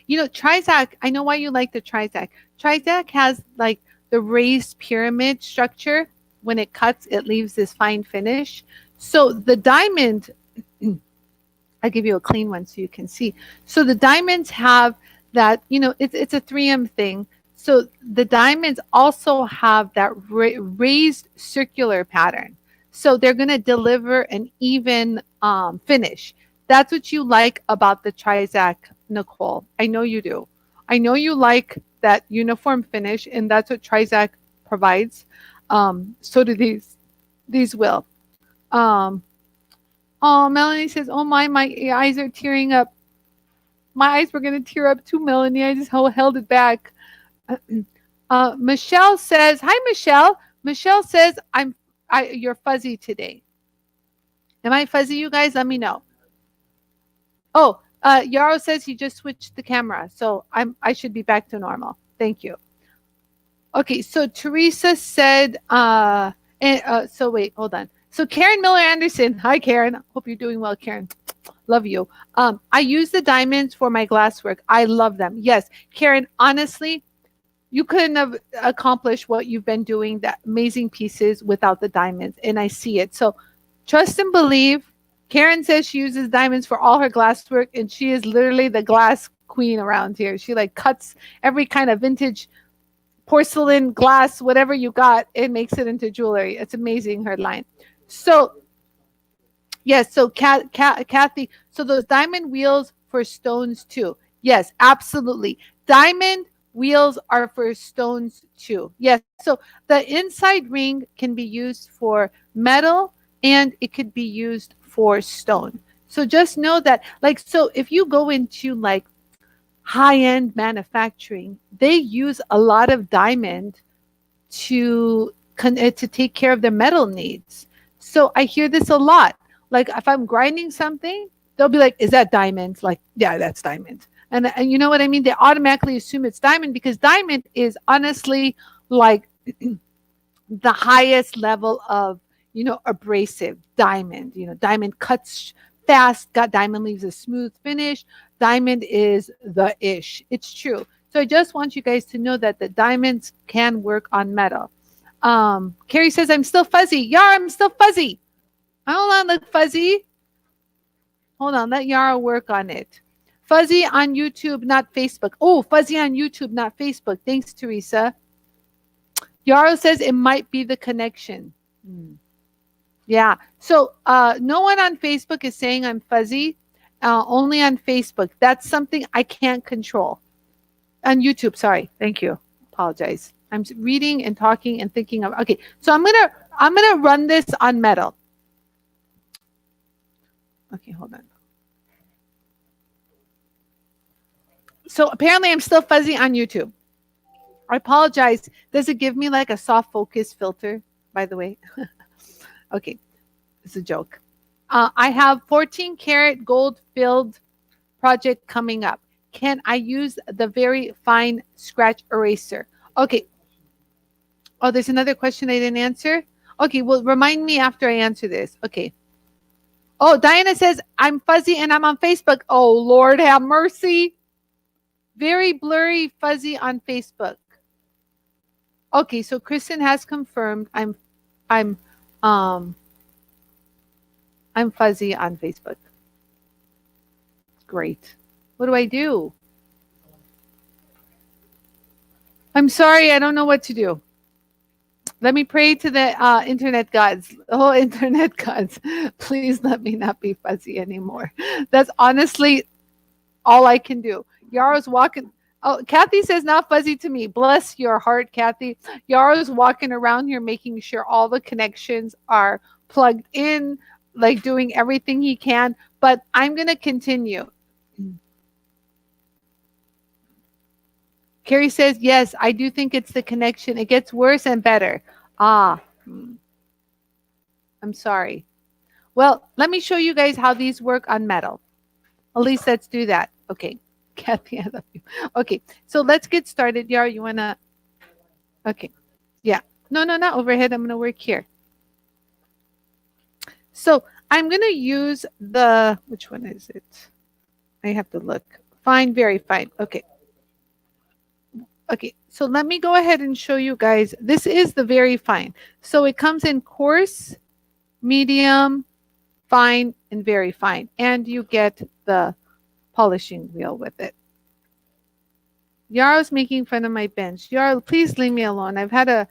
Speaker 1: You know, Trizact, I know why you like the Trizact. Trizact has like the raised pyramid structure. When it cuts, it leaves this fine finish. So the diamond, I'll give you a clean one so you can see. So the diamonds have that, you know, it's a 3M thing. So the diamonds also have that raised circular pattern. So they're going to deliver an even finish. That's what you like about the Trizact, Nicole. I know you do. I know you like that uniform finish, and that's what Trizact provides. So do these. These will. Um, oh, Melanie says, "Oh my eyes are tearing up. My eyes were gonna tear up too, Melanie. I just held it back." Michelle says, "Hi, Michelle." Michelle says, You're fuzzy today. Am I fuzzy, you guys? Let me know. Oh, Yarrow says he just switched the camera, so I should be back to normal. Thank you. Okay, so Teresa said, so wait, hold on. So Karen Miller Anderson, hi Karen. Hope you're doing well, Karen. Love you. I use the diamonds for my glasswork. I love them. Yes, Karen. Honestly, you couldn't have accomplished what you've been doing, that amazing pieces, without the diamonds, and I see it. So trust and believe. Karen says she uses diamonds for all her glasswork, and she is literally the glass queen around here. She like cuts every kind of vintage porcelain, glass, whatever you got, and makes it into jewelry. It's amazing, her line. So yes, so Kathy, so those diamond wheels for stones too. Yes, absolutely. Diamond wheels are for stones too. Yes, so the inside ring can be used for metal and it could be used for stone. So just know that, like, so if you go into like high-end manufacturing, they use a lot of diamond to take care of their metal needs. So I hear this a lot. Like if I'm grinding something, they'll be like, "Is that diamond?" Like, "Yeah, that's diamond." And you know what I mean? They automatically assume it's diamond because diamond is honestly like the highest level of, abrasive diamond. Diamond cuts fast, got diamond leaves a smooth finish. Diamond is the ish. It's true. So I just want you guys to know that the diamonds can work on metal. Carrie says, "I'm still fuzzy." Yara, I'm still fuzzy. Hold on, look fuzzy. Hold on, let Yara work on it. Fuzzy on YouTube, not Facebook. Oh, fuzzy on YouTube, not Facebook. Thanks, Teresa. Yara says it might be the connection. Hmm. Yeah. So no one on Facebook is saying I'm fuzzy. Only on Facebook. That's something I can't control. On YouTube, sorry. Thank you. Apologize. I'm reading and talking and thinking of. Okay. So I'm gonna run this on metal. Okay, hold on. So apparently I'm still fuzzy on YouTube. I apologize. Does it give me like a soft focus filter, by the way? Okay, it's a joke. I have 14 karat gold filled project coming up. Can I use the very fine scratch eraser? Okay. Oh, there's another question I didn't answer. Okay, well, remind me after I answer this. Okay. Oh, Diana says, "I'm fuzzy and I'm on Facebook." Oh, Lord have mercy. Very blurry, fuzzy on Facebook. Okay, so Kristen has confirmed I'm um I'm fuzzy on Facebook. Great. What do I do? I'm sorry, I don't know what to do. Let me pray to the internet gods. Oh, internet gods, please let me not be fuzzy anymore. That's honestly all I can do. Yara's walking. Oh, Kathy says not fuzzy to me. Bless your heart, Kathy. Yara's walking around here making sure all the connections are plugged in, like doing everything he can. But I'm going to continue. Carrie says, yes, I do think it's the connection. It gets worse and better. Ah, I'm sorry. Well, let me show you guys how these work on metal. At least let's do that. Okay. Kathy, I love you. Okay, so let's get started. Yara, you want to? Okay. Yeah. No, no, not overhead. I'm going to work here. So I'm going to use which one is it? I have to look. Fine, very fine. Okay. Okay, so let me go ahead and show you guys. This is the very fine. So it comes in coarse, medium, fine, and very fine. And you get the polishing wheel with it. Yara's making fun of my bench. Yara, please leave me alone. I've had a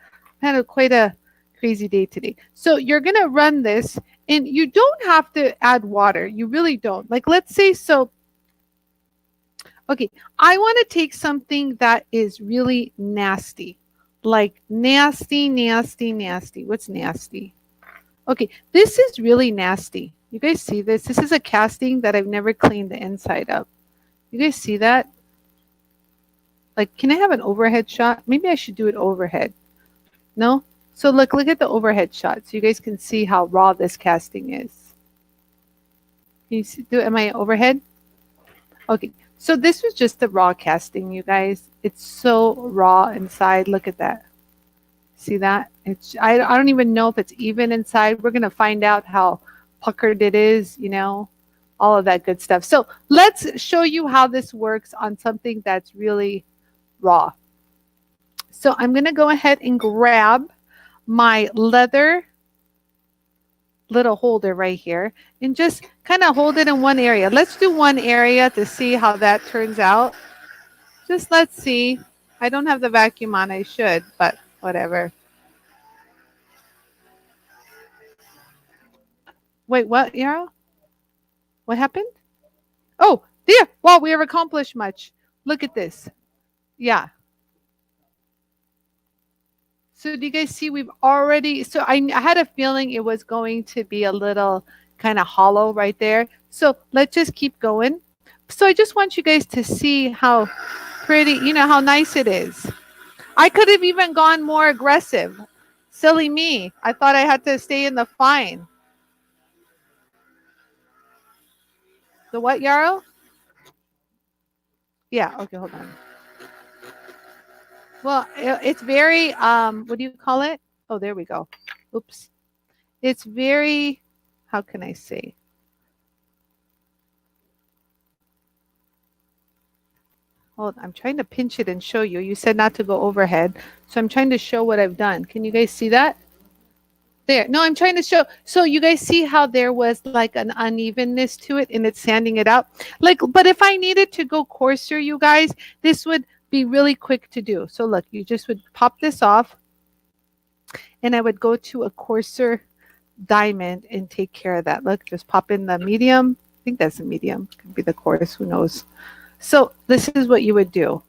Speaker 1: quite a crazy day today. So you're gonna run this, and you don't have to add water. You really don't. Like, let's say so. Okay, I want to take something that is really nasty, like nasty, nasty, nasty. What's nasty? Okay, this is really nasty. You guys see this? This is a casting that I've never cleaned the inside of. You guys see that? Like, can I have an overhead shot? Maybe I should do it overhead. No? So look at the overhead shot so you guys can see how raw this casting is. Can you see, am I overhead? Okay, so this was just the raw casting, you guys. It's so raw inside. Look at that. See that? I don't even know if it's even inside. We're gonna find out how puckered it is, all of that good stuff. So let's show you how this works on something that's really raw. So I'm gonna go ahead and grab my leather little holder right here and just kind of hold it in one area. Let's do one area to see how that turns out. Just let's see. I don't have the vacuum on. I should, but whatever. Wait, what, Yarrow? What happened? Oh, there. Wow, we have accomplished much. Look at this. Yeah. So do you guys see we've already, so I had a feeling it was going to be a little kind of hollow right there. So let's just keep going. So I just want you guys to see how pretty, how nice it is. I could have even gone more aggressive. Silly me. I thought I had to stay in the fine. The what, Yarrow? Yeah, okay, hold on. Well, it's very, what do you call it? Oh, there we go. Oops. It's very, how can I say? Hold on, I'm trying to pinch it and show you. You said not to go overhead. So I'm trying to show what I've done. Can you guys see that? There. No, I'm trying to show. So you guys see how there was like an unevenness to it and it's sanding it out? Like, but if I needed to go coarser, you guys, this would be really quick to do. So look, you just would pop this off and I would go to a coarser diamond and take care of that. Look, just pop in the medium. I think that's the medium. Could be the coarse, who knows. So this is what you would do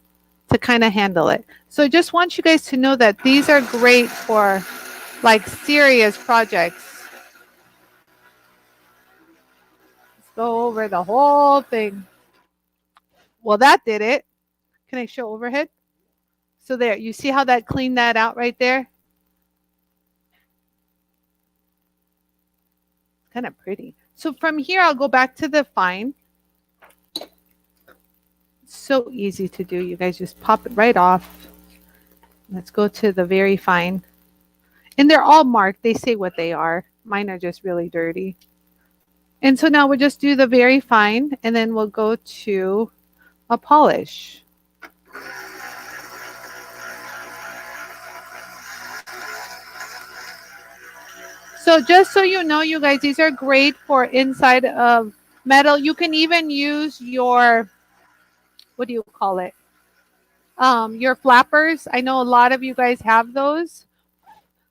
Speaker 1: to kind of handle it. So I just want you guys to know that these are great for like serious projects. Let's go over the whole thing. Well, that did it. Can I show overhead? So there, you see how that cleaned that out right there? Kind of pretty. So from here, I'll go back to the fine. So easy to do. You guys just pop it right off. Let's go to the very fine. And they're all marked. They say what they are. Mine are just really dirty. And so now we'll just do the very fine, and then we'll go to a polish. So just so you know, you guys, these are great for inside of metal. You can even use your, what do you call it? Your flappers. I know a lot of you guys have those.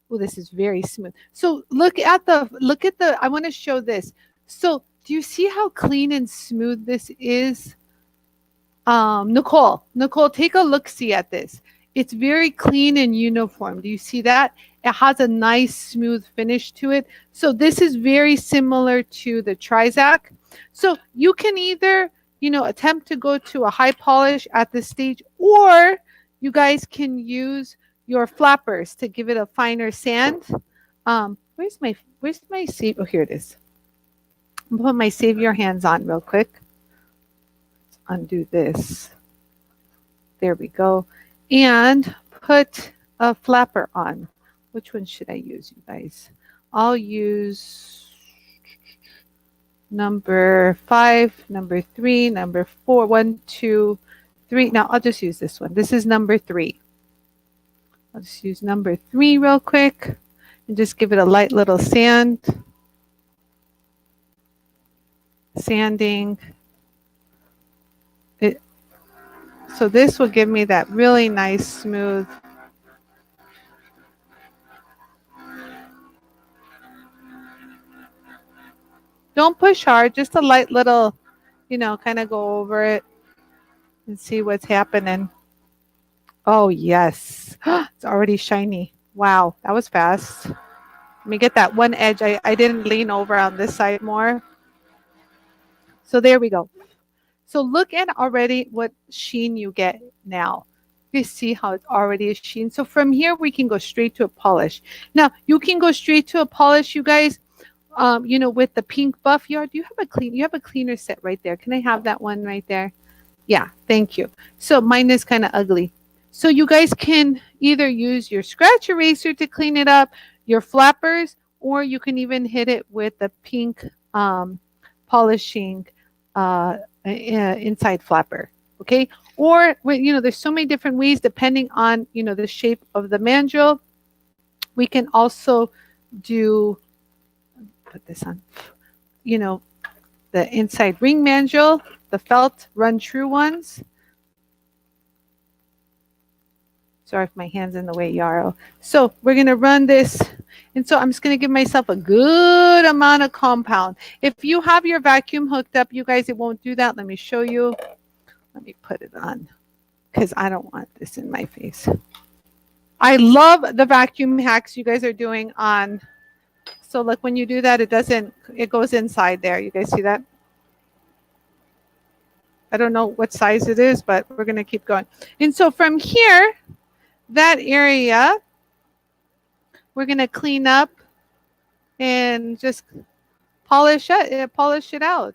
Speaker 1: Oh, this is very smooth. So look at the, I want to show this. So do you see how clean and smooth this is? Nicole, take a look-see at this. It's very clean and uniform. Do you see that? It has a nice smooth finish to it. So this is very similar to the Trizac. So you can either, attempt to go to a high polish at this stage, or you guys can use your flappers to give it a finer sand. Where's my save? Oh, here it is. I'm gonna put my save your hands on real quick. Let's undo this. There we go. And put a flapper on. Which one should I use, you guys? I'll use number 5, number 3, number 4, 1, 2, 3. Now I'll just use this one. This is number 3. I'll just use number 3 real quick and just give it a light little sanding. So this will give me that really nice smooth. Don't push hard, just a light little, kind of go over it and see what's happening. Oh, yes. It's already shiny. Wow, that was fast. Let me get that one edge. I didn't lean over on this side more. So there we go. So look at already what sheen you get now. You see how it already is sheen. So from here, we can go straight to a polish. Now, you can go straight to a polish, you guys, with the pink buff yard. You have a cleaner set right there. Can I have that one right there? Yeah, thank you. So mine is kind of ugly. So you guys can either use your scratch eraser to clean it up, your flappers, or you can even hit it with the pink polishing inside flapper. Okay. Or, there's so many different ways depending on, the shape of the mandrel. We can also put this on, you know, the inside ring mandrel, the felt run true ones. Sorry if my hand's in the way, Yarrow. So we're going to run this. And so I'm just going to give myself a good amount of compound. If you have your vacuum hooked up, you guys, it won't do that. Let me show you. Let me put it on because I don't want this in my face. I love the vacuum hacks you guys are doing on. So like when you do that, it goes inside there. You guys see that? I don't know what size it is, but we're going to keep going. And so from here, that area, we're going to clean up and just polish it out.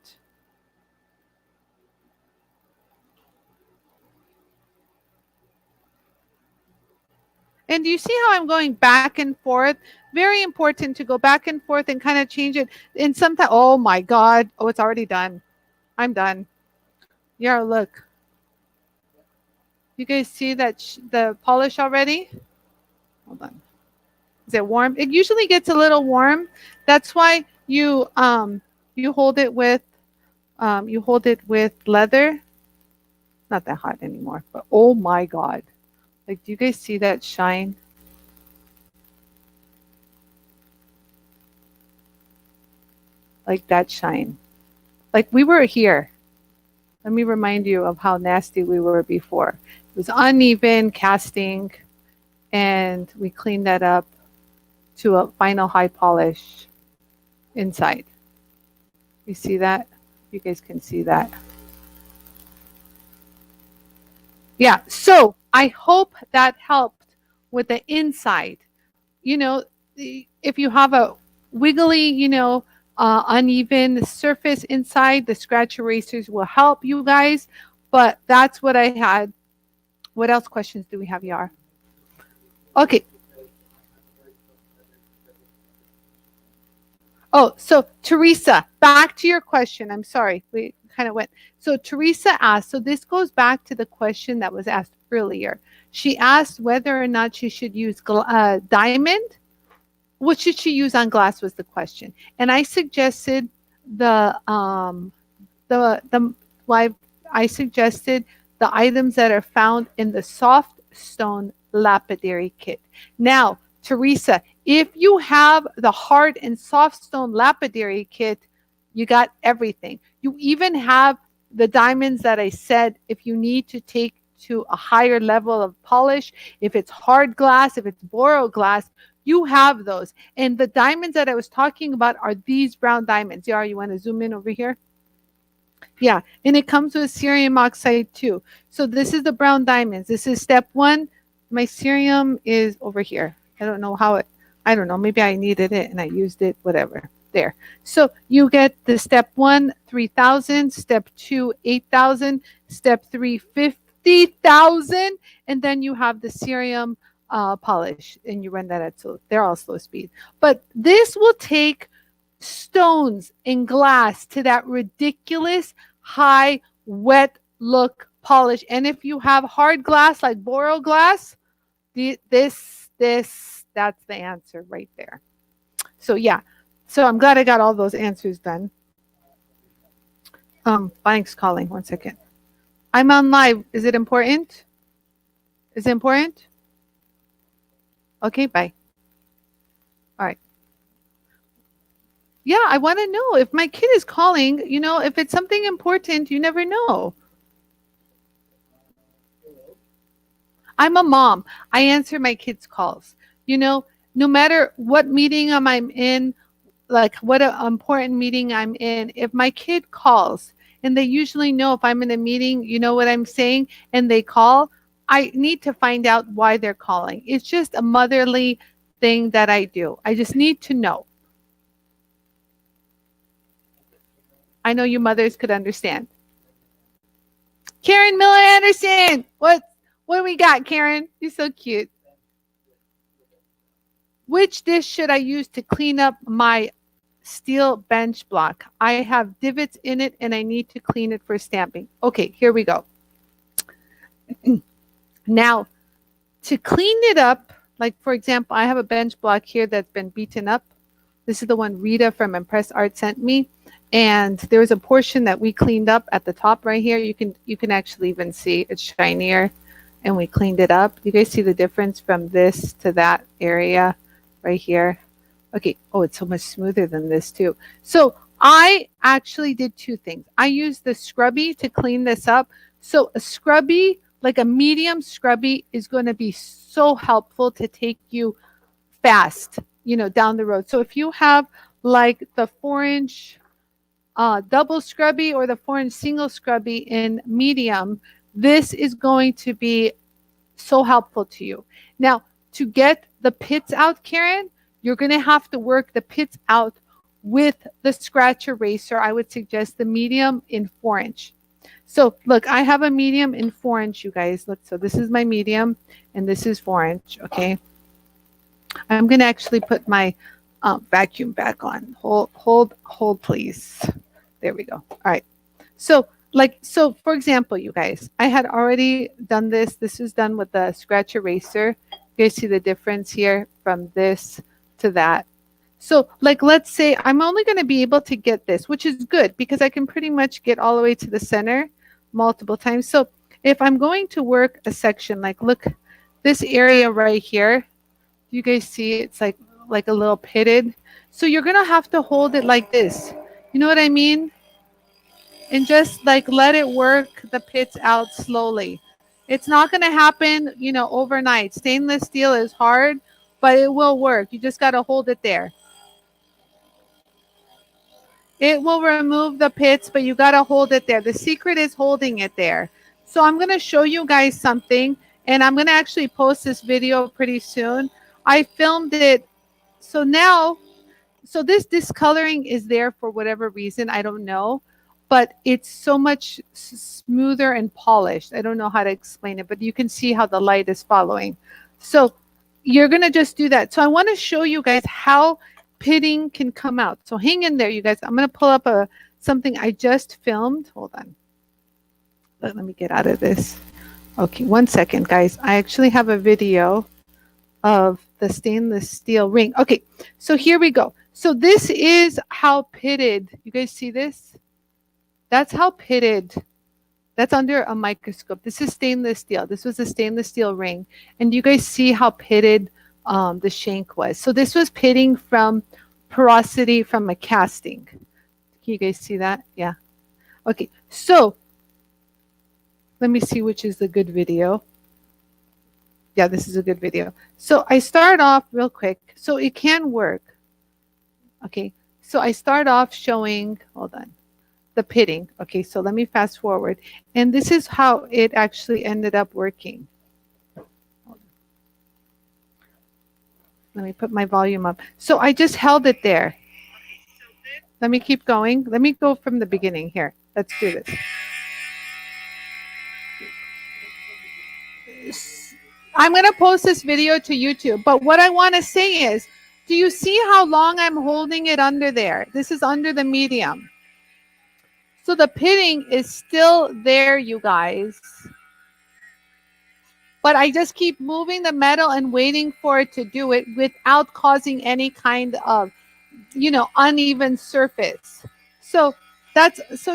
Speaker 1: And do you see how I'm going back and forth? Very important to go back and forth and kind of change it. And sometimes, oh my God, oh, it's already done. I'm done. Yeah, look. You guys see that the polish already? Hold on. Is it warm? It usually gets a little warm. That's why you hold it with leather. Not that hot anymore, but oh my God. Like, do you guys see that shine? Like that shine. Like we were here. Let me remind you of how nasty we were before. It was uneven casting, and we cleaned that up to a final high polish inside. You see that? You guys can see that. Yeah, so I hope that helped with the inside. If you have a wiggly, uneven surface inside, the scratch erasers will help you guys. But that's what I had. What else questions do we have, Yar? Okay. Oh, so Teresa, back to your question. I'm sorry. We kind of went. So Teresa asked, so this goes back to the question that was asked earlier. She asked whether or not she should use diamond. What should she use on glass was the question. And I suggested I suggested the items that are found in the soft stone lapidary kit. Now, Teresa, if you have the hard and soft stone lapidary kit, you got everything. You even have the diamonds that I said if you need to take to a higher level of polish, if it's hard glass, if it's boral glass, you have those. And the diamonds that I was talking about are these brown diamonds. Yara, you want to zoom in over here? Yeah, and it comes with cerium oxide too. So this is the brown diamonds. This is step 1. My cerium is over here. I don't know I don't know, maybe I needed it and I used it, whatever. There. So you get the step 1, 3,000, step 2, 8,000, step 3, 50,000, and then you have the cerium polish, and you run that at they're all slow speed. But this will take stones and glass to that ridiculous high wet look polish. And if you have hard glass like boral glass, that's the answer right there. So yeah, so I'm glad I got all those answers done. Bank's calling. 1 second. I'm on live. Is it important? Is it important? Okay, bye. All right. Yeah, I want to know if my kid is calling, if it's something important, you never know. I'm a mom. I answer my kids' calls. no matter what meeting I'm in, like what an important meeting I'm in, if my kid calls and they usually know if I'm in a meeting, you know what I'm saying, and they call, I need to find out why they're calling. It's just a motherly thing that I do. I just need to know. I know you mothers could understand. Karen Miller Anderson, what we got, Karen? You're so cute. Which dish should I use to clean up my steel bench block? I have divots in it and I need to clean it for stamping. Okay, here we go. Now, to clean it up, like for example, I have a bench block here that's been beaten up. This is the one Rita from Impress Art sent me. And there was a portion that we cleaned up at the top right here. You can actually even see it's shinier and we cleaned it up. You guys see the difference from this to that area right here? Okay. Oh, it's so much smoother than this too. So I actually did two things. I used the scrubby to clean this up. So a scrubby, like a medium scrubby, is going to be so helpful to take you fast, down the road. So if you have like the 4-inch double scrubby or the 4-inch single scrubby in medium, this is going to be so helpful to you. Now, to get the pits out, Karen, you're going to have to work the pits out with the scratch eraser. I would suggest the medium in 4-inch. So look, I have a medium in 4-inch, you guys. Look, so this is my medium and this is 4-inch, okay? I'm going to actually put my vacuum back on. Hold, please. There we go. All right. So for example, you guys, I had already done this. This is done with the scratch eraser. You guys see the difference here from this to that. So let's say I'm only going to be able to get this, which is good because I can pretty much get all the way to the center multiple times. So if I'm going to work a section, look, this area right here, you guys see it's like a little pitted. So you're going to have to hold it like this. You know what I mean? And just let it work the pits out slowly. It's not going to happen, overnight. Stainless steel is hard, but it will work. You just got to hold it there. It will remove the pits, but you got to hold it there. The secret is holding it there. So I'm going to show you guys something, and I'm going to actually post this video pretty soon. I filmed it. So now, this discoloring is there for whatever reason. I don't know. But it's so much smoother and polished. I don't know how to explain it, but you can see how the light is following. So you're going to just do that. So I want to show you guys how pitting can come out. So hang in there, you guys. I'm going to pull up something I just filmed. Hold on. Let me get out of this. Okay, 1 second, guys. I actually have a video of the stainless steel ring. Okay, so here we go. So this is how pitted. You guys see this? That's how pitted. That's under a microscope. This is stainless steel. This was a stainless steel ring. And you guys see how pitted the shank was. So this was pitting from porosity from a casting. Can you guys see that? Yeah. Okay. So let me see which is the good video. Yeah, this is a good video. So I start off real quick. So it can work. Okay. So I start off showing, hold on, the pitting. Okay, so let me fast forward. And this is how it actually ended up working. Let me put my volume up. So I just held it there. Let me keep going. Let me go from the beginning here. Let's do this. I'm going to post this video to YouTube. But what I want to say is, do you see how long I'm holding it under there? This is under the medium. So the pitting is still there, you guys. But I just keep moving the metal and waiting for it to do it without causing any kind of, uneven surface. So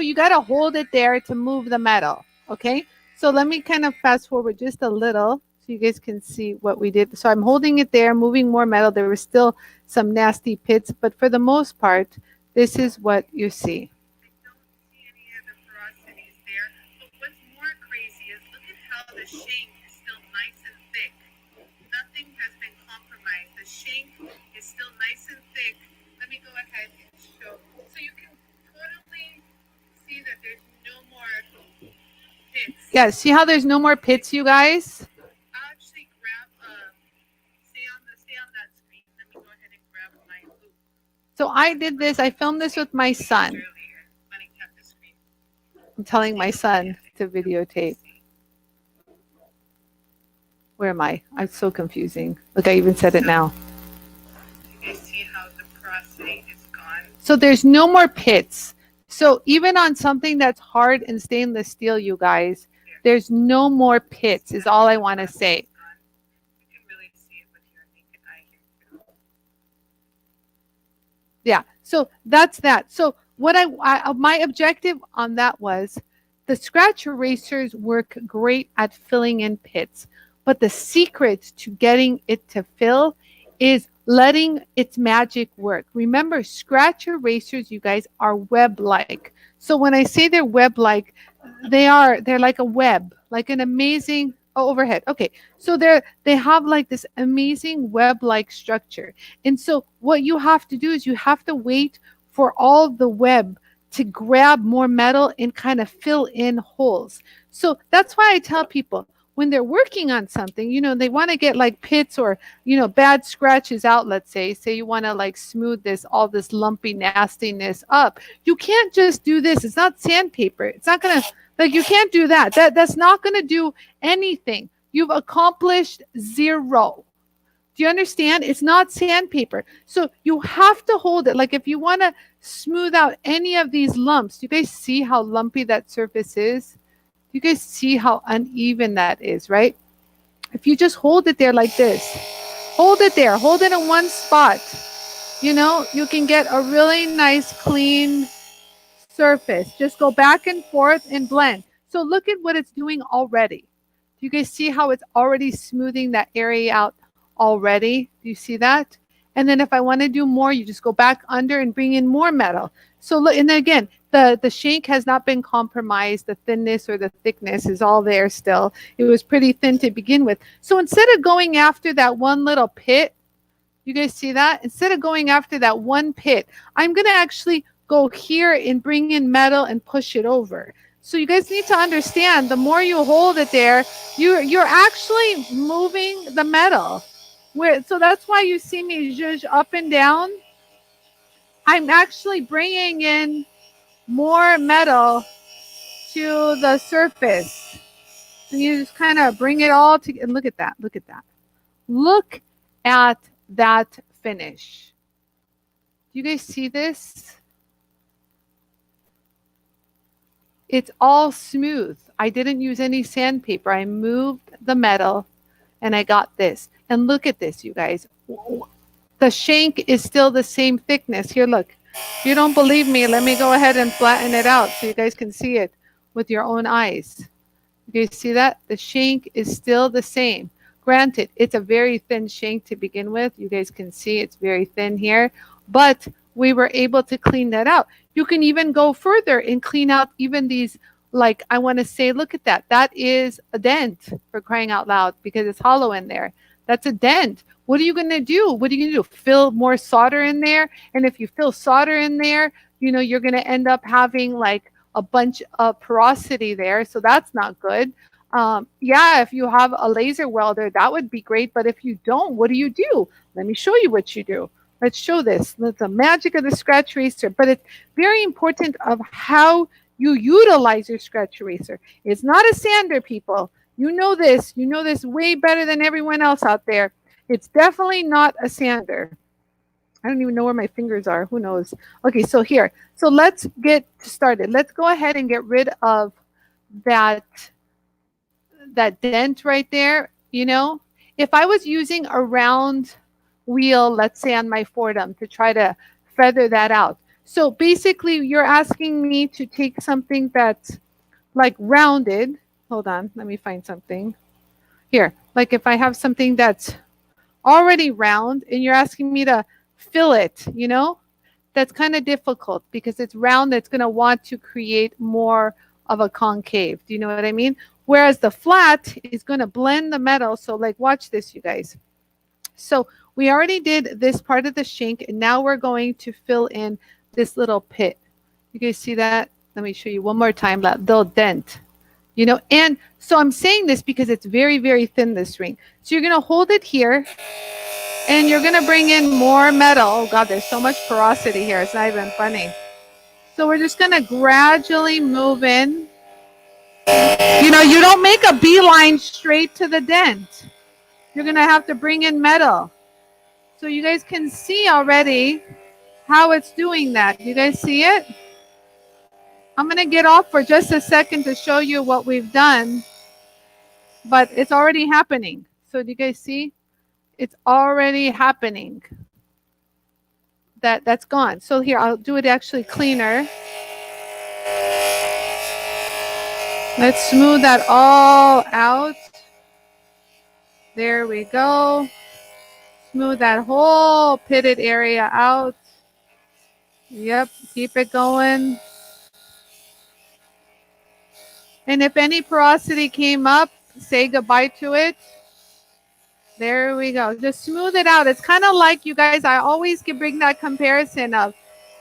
Speaker 1: you got to hold it there to move the metal. Okay. So let me kind of fast forward just a little so you guys can see what we did. So I'm holding it there, moving more metal. There were still some nasty pits, but for the most part, this is what you see. The shank is still nice and thick. Nothing has been compromised. The shank Yeah, see how there's no more pits, you guys? So I did this, I filmed this with my son. I'm telling my son to videotape. Where am I? I'm so confusing. Look, I even said it now. So there's no more pits. So even on something that's hard and stainless steel, you guys, there's no more pits is all I want to say. Yeah. So that's that. So what my objective on that was the scratch erasers work great at filling in pits, but the secret to getting it to fill is letting its magic work. Remember, scratch erasers, you guys, are web-like. So when I say they're web-like, they're like a web, like an amazing overhead. Okay, so they have like this amazing web-like structure. And so what you have to do is you have to wait for all the web to grab more metal and kind of fill in holes. So that's why I tell people when they're working on something, they want to get like pits or, bad scratches out, let's say you want to like smooth all this lumpy nastiness up. You can't just do this. It's not sandpaper. It's not going to, like, you can't do that. That's not going to do anything. You've accomplished zero. Do you understand? It's not sandpaper. So you have to hold it. Like if you want to smooth out any of these lumps, do you guys see how lumpy that surface is? Do you guys see how uneven that is, right? If you just hold it there like this, hold it there, hold it in one spot, you can get a really nice clean surface. Just go back and forth and blend. So look at what it's doing already. Do you guys see how it's already smoothing that area out already? Do you see that? And then if I want to do more, you just go back under and bring in more metal. So look, and then again, the shank has not been compromised. The thinness or the thickness is all there still. It was pretty thin to begin with. So instead of going after that one little pit, you guys see that? Instead of going after that one pit, I'm going to actually go here and bring in metal and push it over. So you guys need to understand, the more you hold it there, you're actually moving the metal. So that's why you see me zhuzh up and down. I'm actually bringing in more metal to the surface. And you just kind of bring it all together. Look at that. Look at that. Look at that finish. Do you guys see this? It's all smooth. I didn't use any sandpaper. I moved the metal and I got this. And look at this, you guys. The shank is still the same thickness. Here, look. If you don't believe me, let me go ahead and flatten it out so you guys can see it with your own eyes. You guys see that? The shank is still the same. Granted, it's a very thin shank to begin with. You guys can see it's very thin here. But we were able to clean that out. You can even go further and clean out even these, like, I want to say, look at that. That is a dent, for crying out loud, because it's hollow in there. That's a dent. What are you going to do? What are you going to do? Fill more solder in there? And if you fill solder in there, you're going to end up having like a bunch of porosity there. So that's not good. Yeah, if you have a laser welder, that would be great. But if you don't, what do you do? Let me show you what you do. Let's show this. That's the magic of the scratch eraser. But it's very important of how you utilize your scratch eraser. It's not a sander, people. You know this. You know this way better than everyone else out there. It's definitely not a sander. I don't even know where my fingers are. Who knows? Okay, so here. So let's get started. Let's go ahead and get rid of that dent right there. If I was using a round wheel, let's say on my Fordham, to try to feather that out. So basically, you're asking me to take something that's like rounded. Hold on, let me find something. Here, like if I have something that's already round and you're asking me to fill it, that's kind of difficult because it's round. That's going to want to create more of a concave. Do you know what I mean? Whereas the flat is going to blend the metal. So like, watch this, you guys. So we already did this part of the shank, and now we're going to fill in this little pit. You guys see that? Let me show you one more time, that little dent. You know, and so I'm saying this because it's very, very thin, this ring. So you're going to hold it here and you're going to bring in more metal. Oh God, there's so much porosity here. It's not even funny. So we're just going to gradually move in. You know, you don't make a beeline straight to the dent. You're going to have to bring in metal. So you guys can see already how it's doing that. You guys see it? I'm going to get off for just a second to show you what we've done, but it's already happening. So do you guys see? It's already happening. That's gone. So here, I'll do it actually cleaner. Let's smooth that all out. There we go. Smooth that whole pitted area out. Yep, keep it going. And if any porosity came up, say goodbye to it. There we go. Just smooth it out. It's kind of like, you guys, I always can bring that comparison of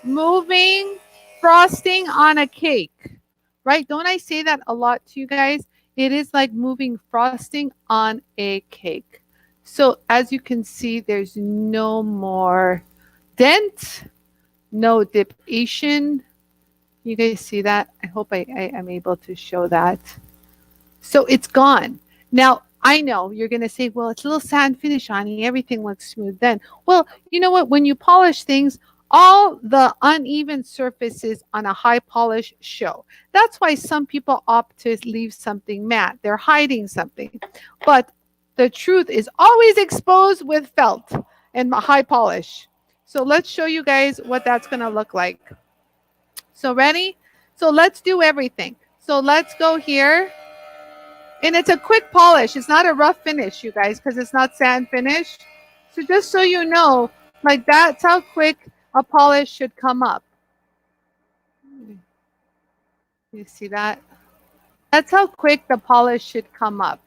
Speaker 1: moving frosting on a cake, right? Don't I say that a lot to you guys? It is like moving frosting on a cake. So as you can see, there's no more dent, no dipation. You guys see that? I hope I am able to show that. So it's gone. Now, I know you're going to say, well, it's a little sand finish, Anie. Everything looks smooth then. Well, you know what? When you polish things, all the uneven surfaces on a high polish show. That's why some people opt to leave something matte. They're hiding something. But the truth is always exposed with felt and high polish. So let's show you guys what that's going to look like. So ready? So let's do everything. So let's go here. And it's a quick polish. It's not a rough finish, you guys, because it's not sand finish. So just so you know, like that's how quick a polish should come up. You see that? That's how quick the polish should come up.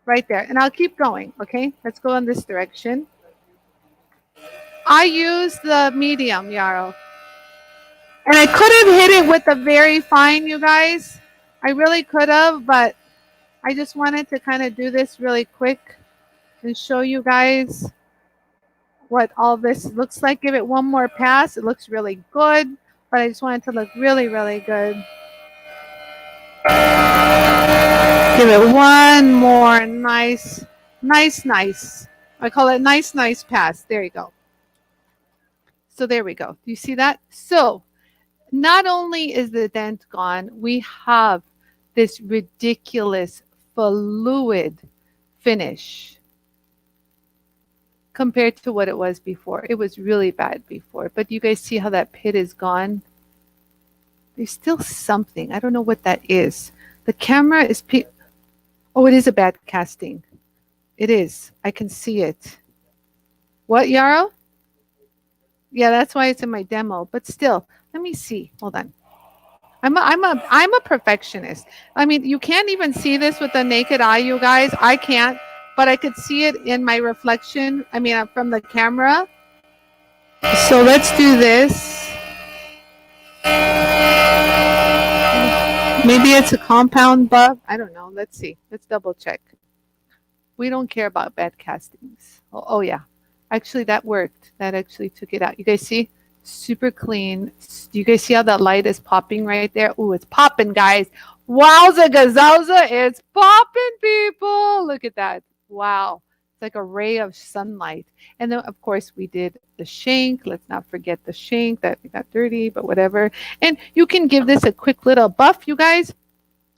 Speaker 1: Right there. And I'll keep going, okay? Let's go in this direction. I use the medium, Yarrow. And I could have hit it with the very fine, you guys. I really could have, but I just wanted to kind of do this really quick and show you guys what all this looks like. Give it one more pass. It looks really good, but I just want it to look really, really good. Give it one more nice. I call it nice pass. There you go. So there we go. Do you see that? So not only is the dent gone, we have this ridiculous fluid finish compared to what it was before. It was really bad before, but you guys see how that pit is gone? There's still something. I don't know what that is. The camera is... Oh, it is a bad casting. It is. I can see it. What, Yarrow? Yeah, that's why it's in my demo. But still, let me see. Hold on. I'm a perfectionist. I mean, you can't even see this with the naked eye, you guys. I can't, but I could see it in my reflection. I mean, from the camera. So let's do this. Maybe it's a compound buff. I don't know. Let's see. Let's double check. We don't care about bad castings. Oh yeah. Actually, that worked. That actually took it out. You guys see? Super clean. Do you guys see how that light is popping right there? Ooh, it's popping, guys. Wowza gazowza. It's popping, people. Look at that. Wow. It's like a ray of sunlight. And then, of course, we did the shank. Let's not forget the shank. That got dirty, but whatever. And you can give this a quick little buff, you guys.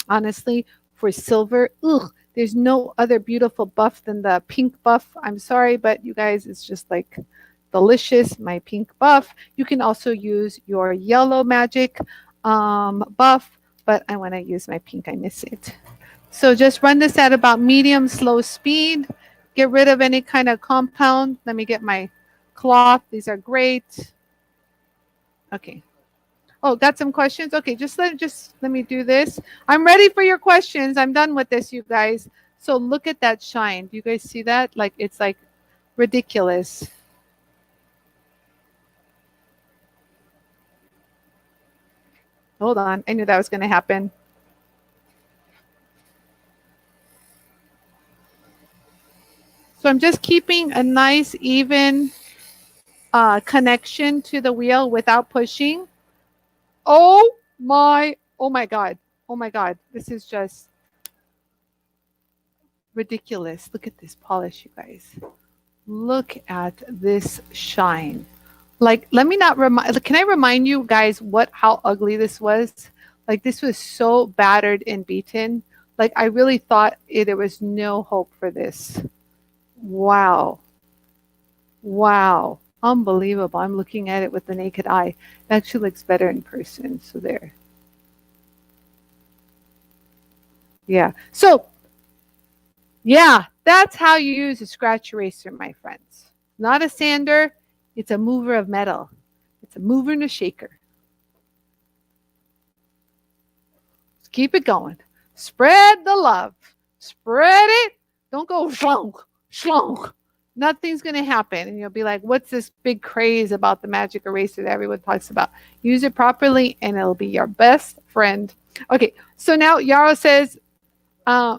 Speaker 1: Honestly, for silver, ugh, there's no other beautiful buff than the pink buff. I'm sorry, but you guys, it's just like delicious, my pink buff. You can also use your yellow magic buff, but I want to use my pink. I miss it. So just run this at about medium, slow speed. Get rid of any kind of compound. Let me get my cloth. These are great. Okay. Oh, got some questions? Okay, just let me do this. I'm ready for your questions. I'm done with this, you guys. So look at that shine. Do you guys see that? Like, it's like ridiculous. Hold on. I knew that was going to happen. So I'm just keeping a nice even connection to the wheel without pushing. Oh my God. Oh my God. This is just ridiculous. Look at this polish, you guys. Look at this shine. Like, let me not remind, can I remind you guys how ugly this was? Like, this was so battered and beaten. Like, I really thought there was no hope for this. Wow. Wow. Unbelievable. I'm looking at it with the naked eye. It actually looks better in person. So there. Yeah. So, yeah, that's how you use a scratch eraser, my friends. Not a sander. It's a mover of metal. It's a mover and a shaker. Let's keep it going. Spread the love. Spread it. Don't go schlunk, schlunk. Nothing's going to happen. And you'll be like, what's this big craze about the magic eraser that everyone talks about? Use it properly and it'll be your best friend. Okay, so now Yarrow says, uh,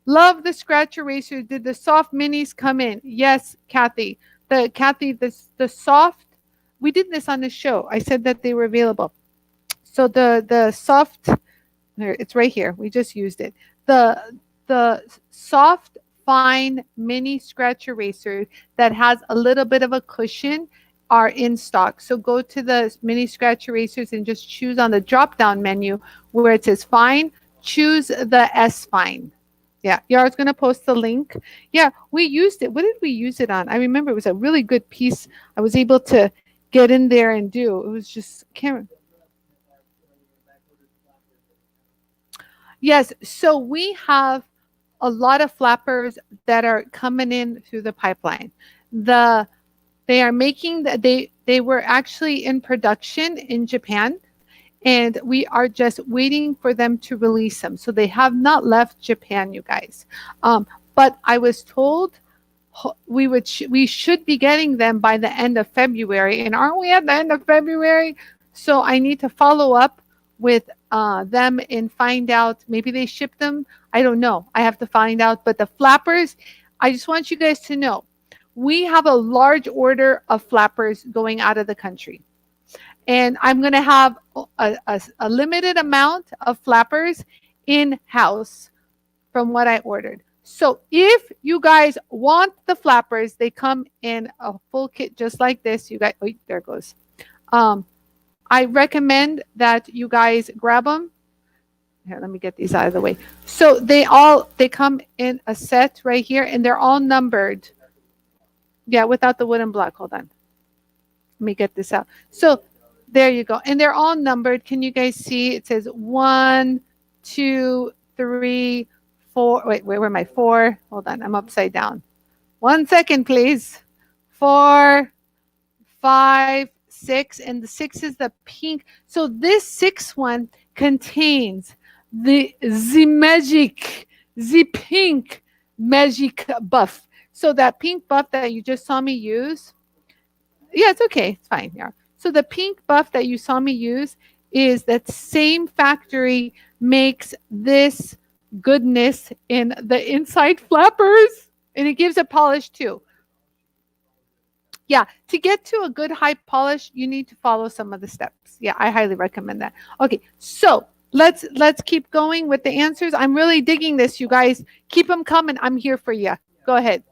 Speaker 1: love the scratch eraser. Did the soft minis come in? Yes, Kathy. The soft, we did this on the show. I said that they were available. So the soft, it's right here. We just used it. The soft fine mini scratch eraser that has a little bit of a cushion are in stock. So go to the mini scratch erasers and just choose on the drop down menu where it says fine, choose the S fine. Yeah, Yara's going to post the link. Yeah, we used it. What did we use it on? I remember it was a really good piece. I was able to get in there and do. It was just, can't. Yes, so we have a lot of flappers that are coming in through the pipeline. They are making they were actually in production in Japan, and we are just waiting for them to release them. So they have not left Japan, you guys. But I was told we should be getting them by the end of February, and aren't we at the end of February? So I need to follow up with them and find out. Maybe they shipped them. I don't know. I have to find out. But the flappers, I just want you guys to know, we have a large order of flappers going out of the country. And I'm going to have a limited amount of flappers in-house from what I ordered. So if you guys want the flappers, they come in a full kit just like this. You guys, oh, there it goes. I recommend that you guys grab them. Here, let me get these out of the way. So they come in a set right here, and they're all numbered. Yeah, without the wooden block. Hold on. Let me get this out. So there you go. And they're all numbered. Can you guys see? It says 1, 2, 3, 4. Wait, where am I? 4. Hold on. I'm upside down. 1 second, please. 4, 5, 6. And the 6 is the pink. So this 6 one contains the pink magic buff. So that pink buff that you just saw me use. Yeah, it's okay. It's fine. Yeah. So the pink buff that you saw me use is that same factory makes this goodness in the inside flappers, and it gives a polish too. Yeah, to get to a good high polish, you need to follow some of the steps. Yeah, I highly recommend that. Okay, so let's keep going with the answers. I'm really digging this, you guys. Keep them coming. I'm here for you. Go ahead.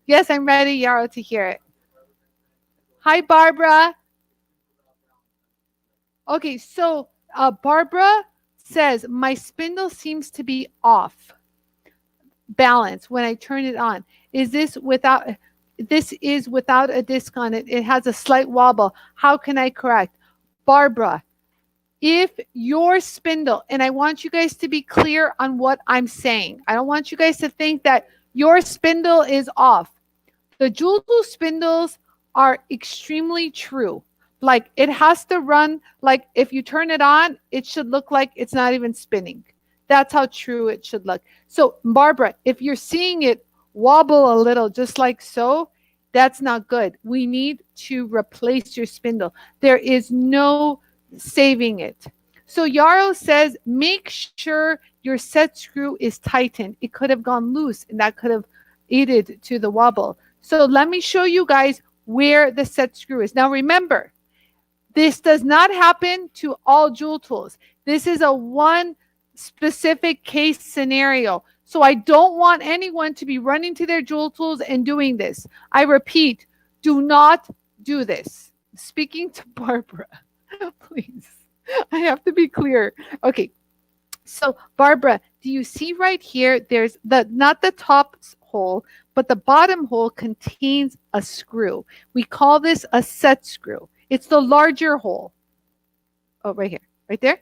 Speaker 1: Yes, I'm ready, Yarrow, to hear it. Hi, Barbara. Okay, so Barbara says, my spindle seems to be off balance when I turn it on. This is without a disc on it. It has a slight wobble. How can I correct? Barbara, if your spindle, and I want you guys to be clear on what I'm saying. I don't want you guys to think that your spindle is off. The JOOLTOOL spindles are extremely true. Like, it has to run, like if you turn it on, it should look like it's not even spinning. That's how true it should look. So Barbara, if you're seeing it wobble a little just like so, that's not good. We need to replace your spindle. There is no saving it. So Yarrow says, make sure your set screw is tightened. It could have gone loose and that could have aided to the wobble. So let me show you guys where the set screw is. Now remember, this does not happen to all jewel tools. This is a one specific case scenario. So I don't want anyone to be running to their jewel tools and doing this. I repeat, do not do this. Speaking to Barbara, please. I have to be clear. Okay. So Barbara, do you see right here? There's not the top hole, but the bottom hole contains a screw. We call this a set screw. It's the larger hole. Oh, right here, right there.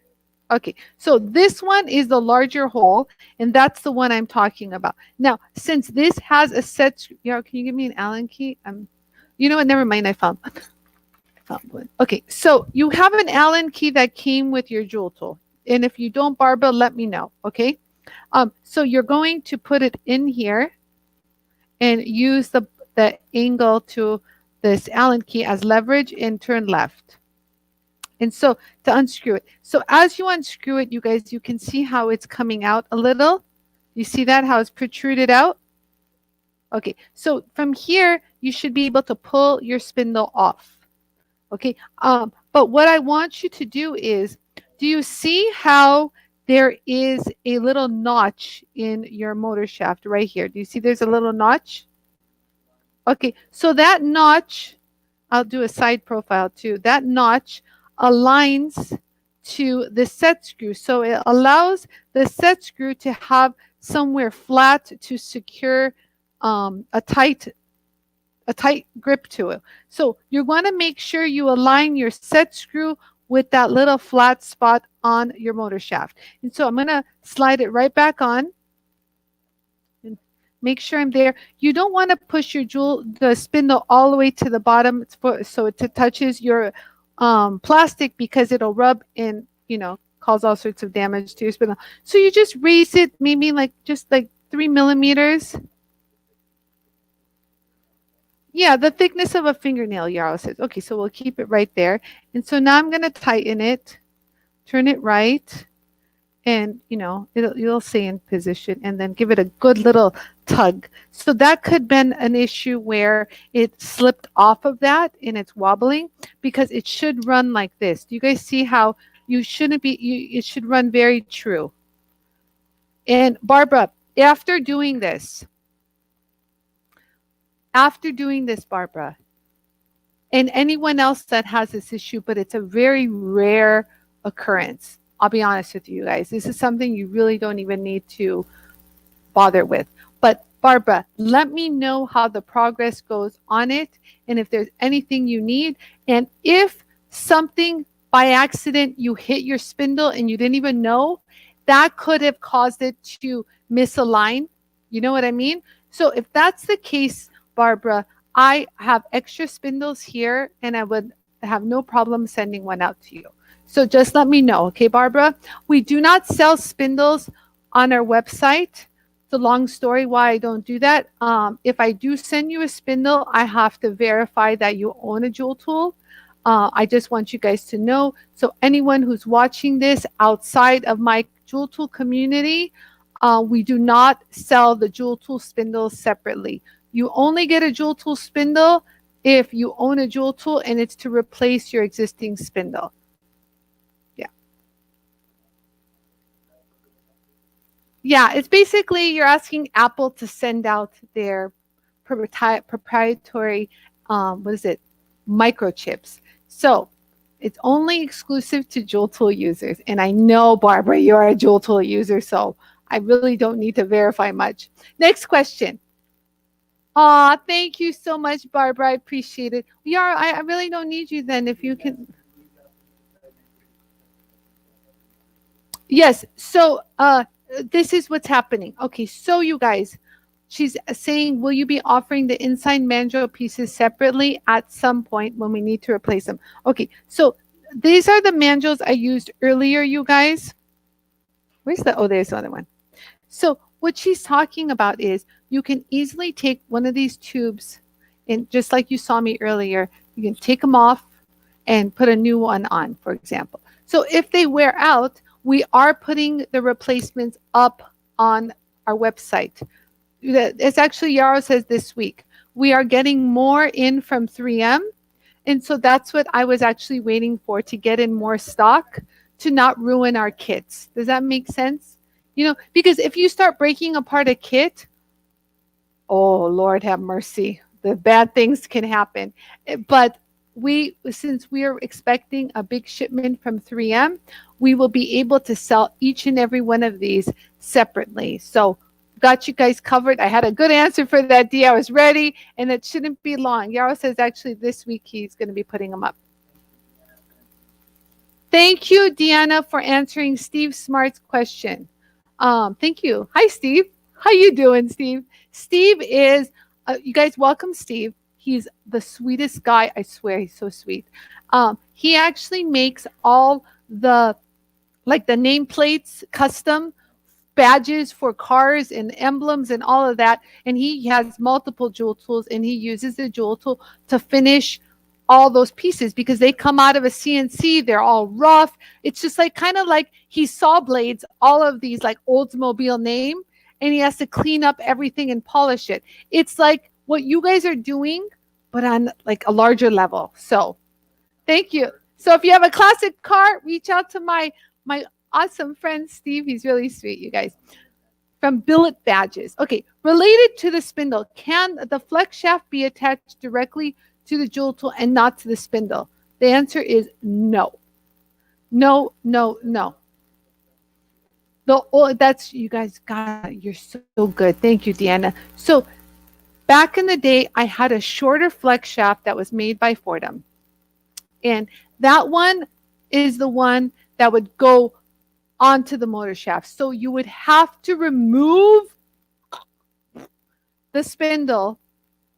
Speaker 1: Okay, so this one is the larger hole, and that's the one I'm talking about. Now, since this has a set, can you give me an Allen key? You know what? Never mind. I found one. Okay, so you have an Allen key that came with your jewel tool, and if you don't, Barbara, let me know. Okay, so you're going to put it in here, and use the angle to this Allen key as leverage and turn left. And so to unscrew it. So as you unscrew it, you guys, you can see how it's coming out a little. You see that, how it's protruded out? Okay, so from here, you should be able to pull your spindle off. Okay, but what I want you to do is, do you see how there is a little notch in your motor shaft right here? Do you see there's a little notch? Okay, so that notch, I'll do a side profile too. That notch aligns to the set screw. So it allows the set screw to have somewhere flat to secure a tight grip to it. So you want to make sure you align your set screw with that little flat spot on your motor shaft. And so I'm going to slide it right back on. Make sure I'm there. You don't want to push the spindle all the way to the bottom so it touches your plastic, because it'll rub and, cause all sorts of damage to your spindle. So you just raise it maybe just 3 millimeters. Yeah, the thickness of a fingernail, Yarrow says. Okay, so we'll keep it right there. And so now I'm going to tighten it, turn it right. And, you'll stay in position, and then give it a good little tug. So that could have been an issue where it slipped off of that and it's wobbling, because it should run like this. Do you guys see how it should run very true? And Barbara, after doing this, Barbara, and anyone else that has this issue, but it's a very rare occurrence. I'll be honest with you guys. This is something you really don't even need to bother with. But Barbara, let me know how the progress goes on it, and if there's anything you need. And if something by accident you hit your spindle and you didn't even know, that could have caused it to misalign. You know what I mean? So if that's the case, Barbara, I have extra spindles here, and I would have no problem sending one out to you. So just let me know, okay, Barbara? We do not sell spindles on our website. It's a long story why I don't do that. If I do send you a spindle, I have to verify that you own a jewel tool. I just want you guys to know. So anyone who's watching this outside of my jewel tool community, we do not sell the jewel tool spindles separately. You only get a jewel tool spindle if you own a jewel tool, and it's to replace your existing spindle. Yeah, it's basically you're asking Apple to send out their proprietary, microchips. So it's only exclusive to jewel tool users. And I know, Barbara, you're a jewel tool user, so I really don't need to verify much. Next question. Aw, thank you so much, Barbara. I appreciate it. Yara, I really don't need you then if you can. Yes, so this is what's happening. Okay, so you guys, she's saying, will you be offering the inside mandrel pieces separately at some point when we need to replace them? Okay, so these are the mandrels I used earlier, you guys. There's the other one. So what she's talking about is you can easily take one of these tubes, and just like you saw me earlier, you can take them off and put a new one on, for example. So if they wear out, we are putting the replacements up on our website. It's actually Yarrow says this week. We are getting more in from 3M. And so that's what I was actually waiting for, to get in more stock to not ruin our kits. Does that make sense? You know, because if you start breaking apart a kit, oh, Lord have mercy, the bad things can happen. But since we are expecting a big shipment from 3M, we will be able to sell each and every one of these separately. So got you guys covered. I had a good answer for that, D. I was ready, and it shouldn't be long. Yarrow says actually this week he's going to be putting them up. Thank you, Deanna, for answering Steve Smart's question. Thank you. Hi, Steve. How you doing, Steve? Steve is, you guys welcome Steve. He's the sweetest guy. I swear, he's so sweet. He actually makes all the, like the nameplates, custom badges for cars and emblems and all of that. And he has multiple jewel tools, and he uses the jewel tool to finish all those pieces because they come out of a CNC. They're all rough. It's just like kind of like he saw blades all of these like Oldsmobile name, and he has to clean up everything and polish it. It's like what you guys are doing, but on like a larger level. So thank you. So if you have a classic car, reach out to my awesome friend Steve. He's really sweet, you guys. From billet badges. Okay, related to the spindle, can the flex shaft be attached directly to the jewel tool and not to the spindle? The answer is no. No, no, no. That's, you guys got it. You're so good. Thank you, Deanna. So back in the day, I had a shorter flex shaft that was made by Fordham. And that one is the one that would go onto the motor shaft. So you would have to remove the spindle.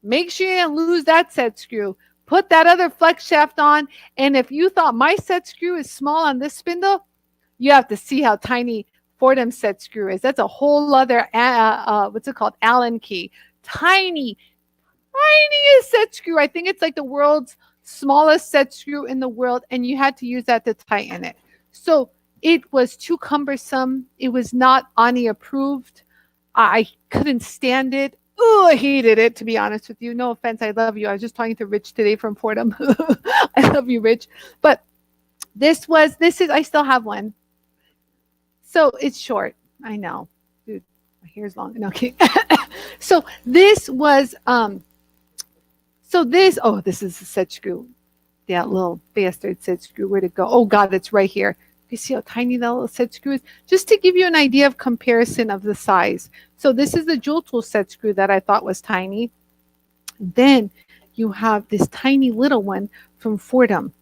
Speaker 1: Make sure you didn't lose that set screw. Put that other flex shaft on. And if you thought my set screw is small on this spindle, you have to see how tiny Fordham set screw is. That's a whole other, what's it called? Allen key. Tiny, tiniest set screw. I think it's like the world's smallest set screw in the world. And you had to use that to tighten it. So it was too cumbersome. It was not Anie approved. I couldn't stand it. Oh, I hated it, to be honest with you. No offense. I love you. I was just talking to Rich today from Fordham. I love you, Rich. But this is, I still have one. So it's short. I know. Dude, my hair's long. No, okay. So this was, this is a set screw. That little bastard set screw. Where'd it go? Oh, God, it's right here. You see how tiny that little set screw is? Just to give you an idea of comparison of the size. So this is the jewel tool set screw that I thought was tiny. Then you have this tiny little one from Fordham.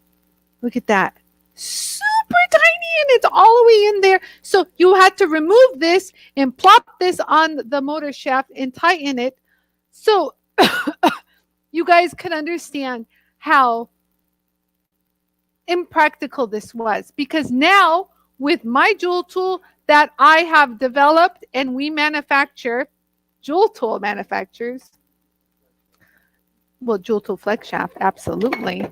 Speaker 1: Look at that. Super tiny, and it's all the way in there. So you had to remove this and plop this on the motor shaft and tighten it. So you guys can understand how impractical this was, because now with my jewel tool that I have developed and we manufacture, jewel tool manufacturers, well, jewel tool flex shaft, absolutely.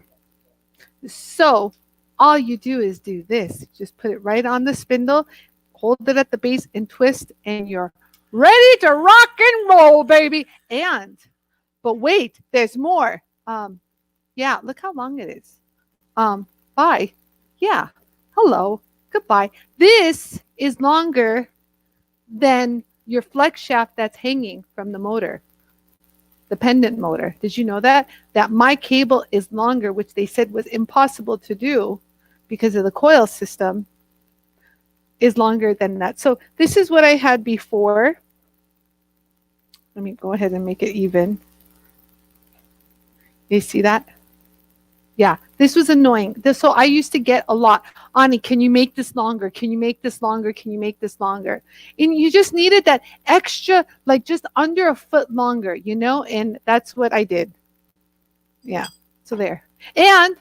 Speaker 1: So all you do is do this. Just put it right on the spindle, hold it at the base and twist, and you're ready to rock and roll, baby. But wait, there's more. Yeah, look how long it is. Bye. Yeah. Hello. Goodbye. This is longer than your flex shaft that's hanging from the motor, the pendant motor. Did you know that? That my cable is longer, which they said was impossible to do because of the coil system, is longer than that. So this is what I had before. Let me go ahead and make it even. You see that? Yeah, this was annoying. So I used to get a lot. Anie, can you make this longer? Can you make this longer? Can you make this longer? And you just needed that extra, like just under a foot longer, you know? And that's what I did. Yeah, so there. And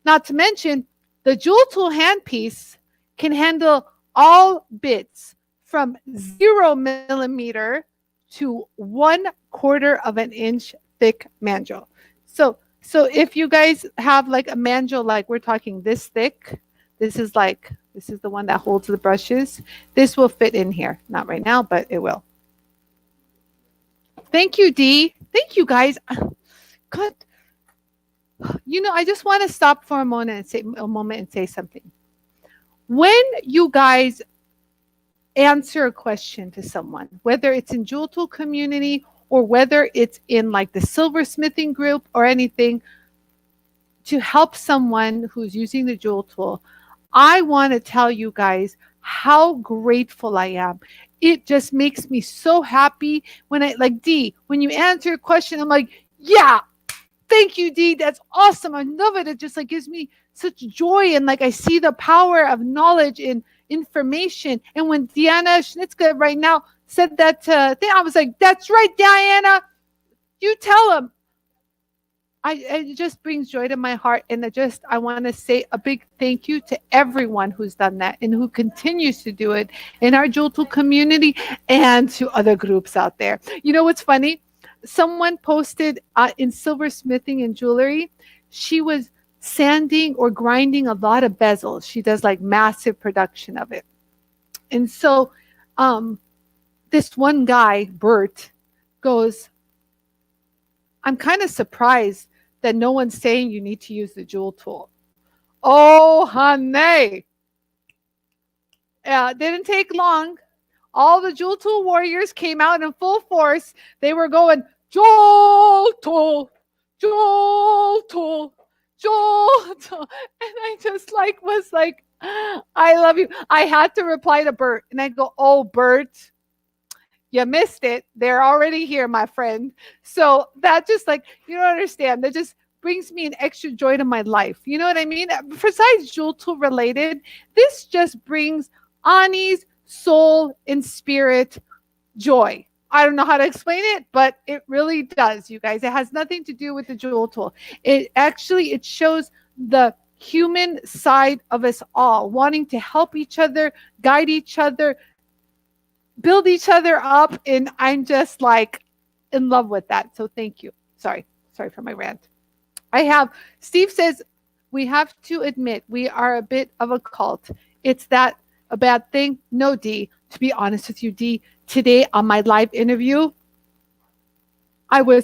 Speaker 1: not to mention, the jewel tool handpiece can handle all bits from 0 millimeter to 1/4 of an inch thick mandrel. So if you guys have like a mandrel, like we're talking this thick, this is the one that holds the brushes. This will fit in here. Not right now, but it will. Thank you, Dee. Thank you, guys. God, I just want to stop for a moment and say something. When you guys answer a question to someone, whether it's in Jewel Tool community or whether it's in like the silversmithing group or anything, to help someone who's using the Jewel Tool, I want to tell you guys how grateful I am. It just makes me so happy when Dee, when you answer a question, I'm like, yeah, thank you, Dee. That's awesome. I love it. It just like gives me such joy. And like I see the power of knowledge and information. And when Diana Schnitzka right now said that thing, I was like, that's right, Diana. You tell them. It just brings joy to my heart. And I want to say a big thank you to everyone who's done that and who continues to do it in our Jewel Tool community and to other groups out there. You know what's funny? Someone posted in silversmithing and jewelry, she was sanding or grinding a lot of bezels. She does like massive production of it. And so this one guy, Bert, goes, I'm kind of surprised that no one's saying you need to use the Jewel Tool. Oh, honey. Yeah, didn't take long. All the Jewel Tool warriors came out in full force. They were going, Jewel Tool, Jewel Tool, Jewel Tool. And I just was like, I love you. I had to reply to Bert. And I go, oh, Bert, you missed it. They're already here, my friend. So that just you don't understand. That just brings me an extra joy to my life. You know what I mean? Besides Jewel Tool related, this just brings Anie's soul and spirit joy. I don't know how to explain it, but it really does, you guys. It has nothing to do with the Jewel Tool. It shows the human side of us all, wanting to help each other, guide each other, build each other up, and I'm just in love with that. So thank you. Sorry for my rant. Steve says, we have to admit we are a bit of a cult. It's that a bad thing? No, Dee. To be honest with you, Dee, today on my live interview, I saw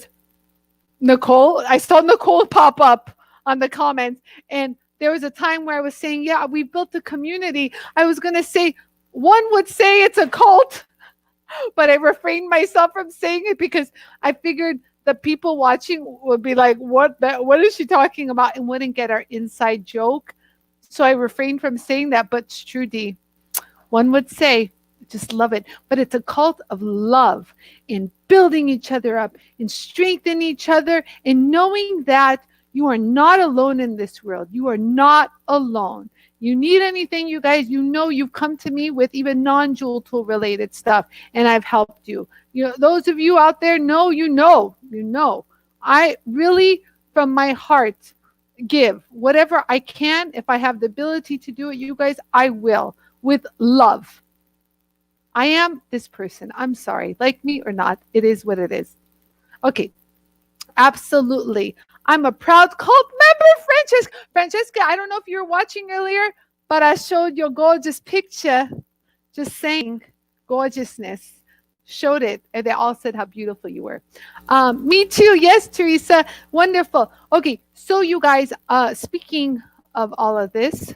Speaker 1: Nicole pop up on the comments, and there was a time where I was saying, yeah, we built a community. I was going to say, one would say it's a cult, but I refrained myself from saying it because I figured the people watching would be like, what is she talking about? And wouldn't get our inside joke. So I refrained from saying that, but it's true, Dee. One would say, just love it. But it's a cult of love in building each other up, in strengthening each other, in knowing that you are not alone in this world. You are not alone. You need anything, you guys, you've come to me with even non-Jewel Tool related stuff, and I've helped you. Those of you out there know, you know. I really, from my heart, give whatever I can. If I have the ability to do it, you guys, I will, with love. I am this person. I'm sorry. Like me or not, it is what it is. Okay. Absolutely. I'm a proud cult member, Francesca. Francesca, I don't know if you were watching earlier, but I showed your gorgeous picture. Just saying, gorgeousness. Showed it, and they all said how beautiful you were. Me too. Yes, Teresa. Wonderful. Okay, so you guys, speaking of all of this,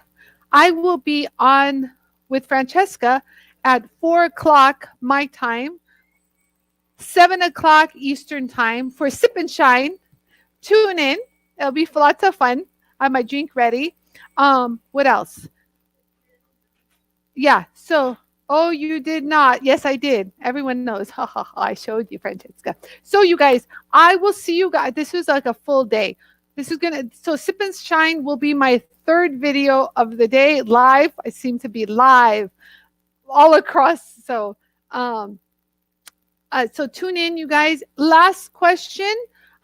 Speaker 1: I will be on with Francesca at 4 o'clock my time, 7 o'clock Eastern time for Sip and Shine. Tune in. It'll be lots of fun. I have my drink ready. What else? Yeah, so, oh, you did not. Yes, I did. Everyone knows. Ha, ha, ha. I showed you, Francesca. So, you guys, I will see you guys. This was like a full day. So Sip and Shine will be my third video of the day live. I seem to be live all across. So tune in, you guys. Last question.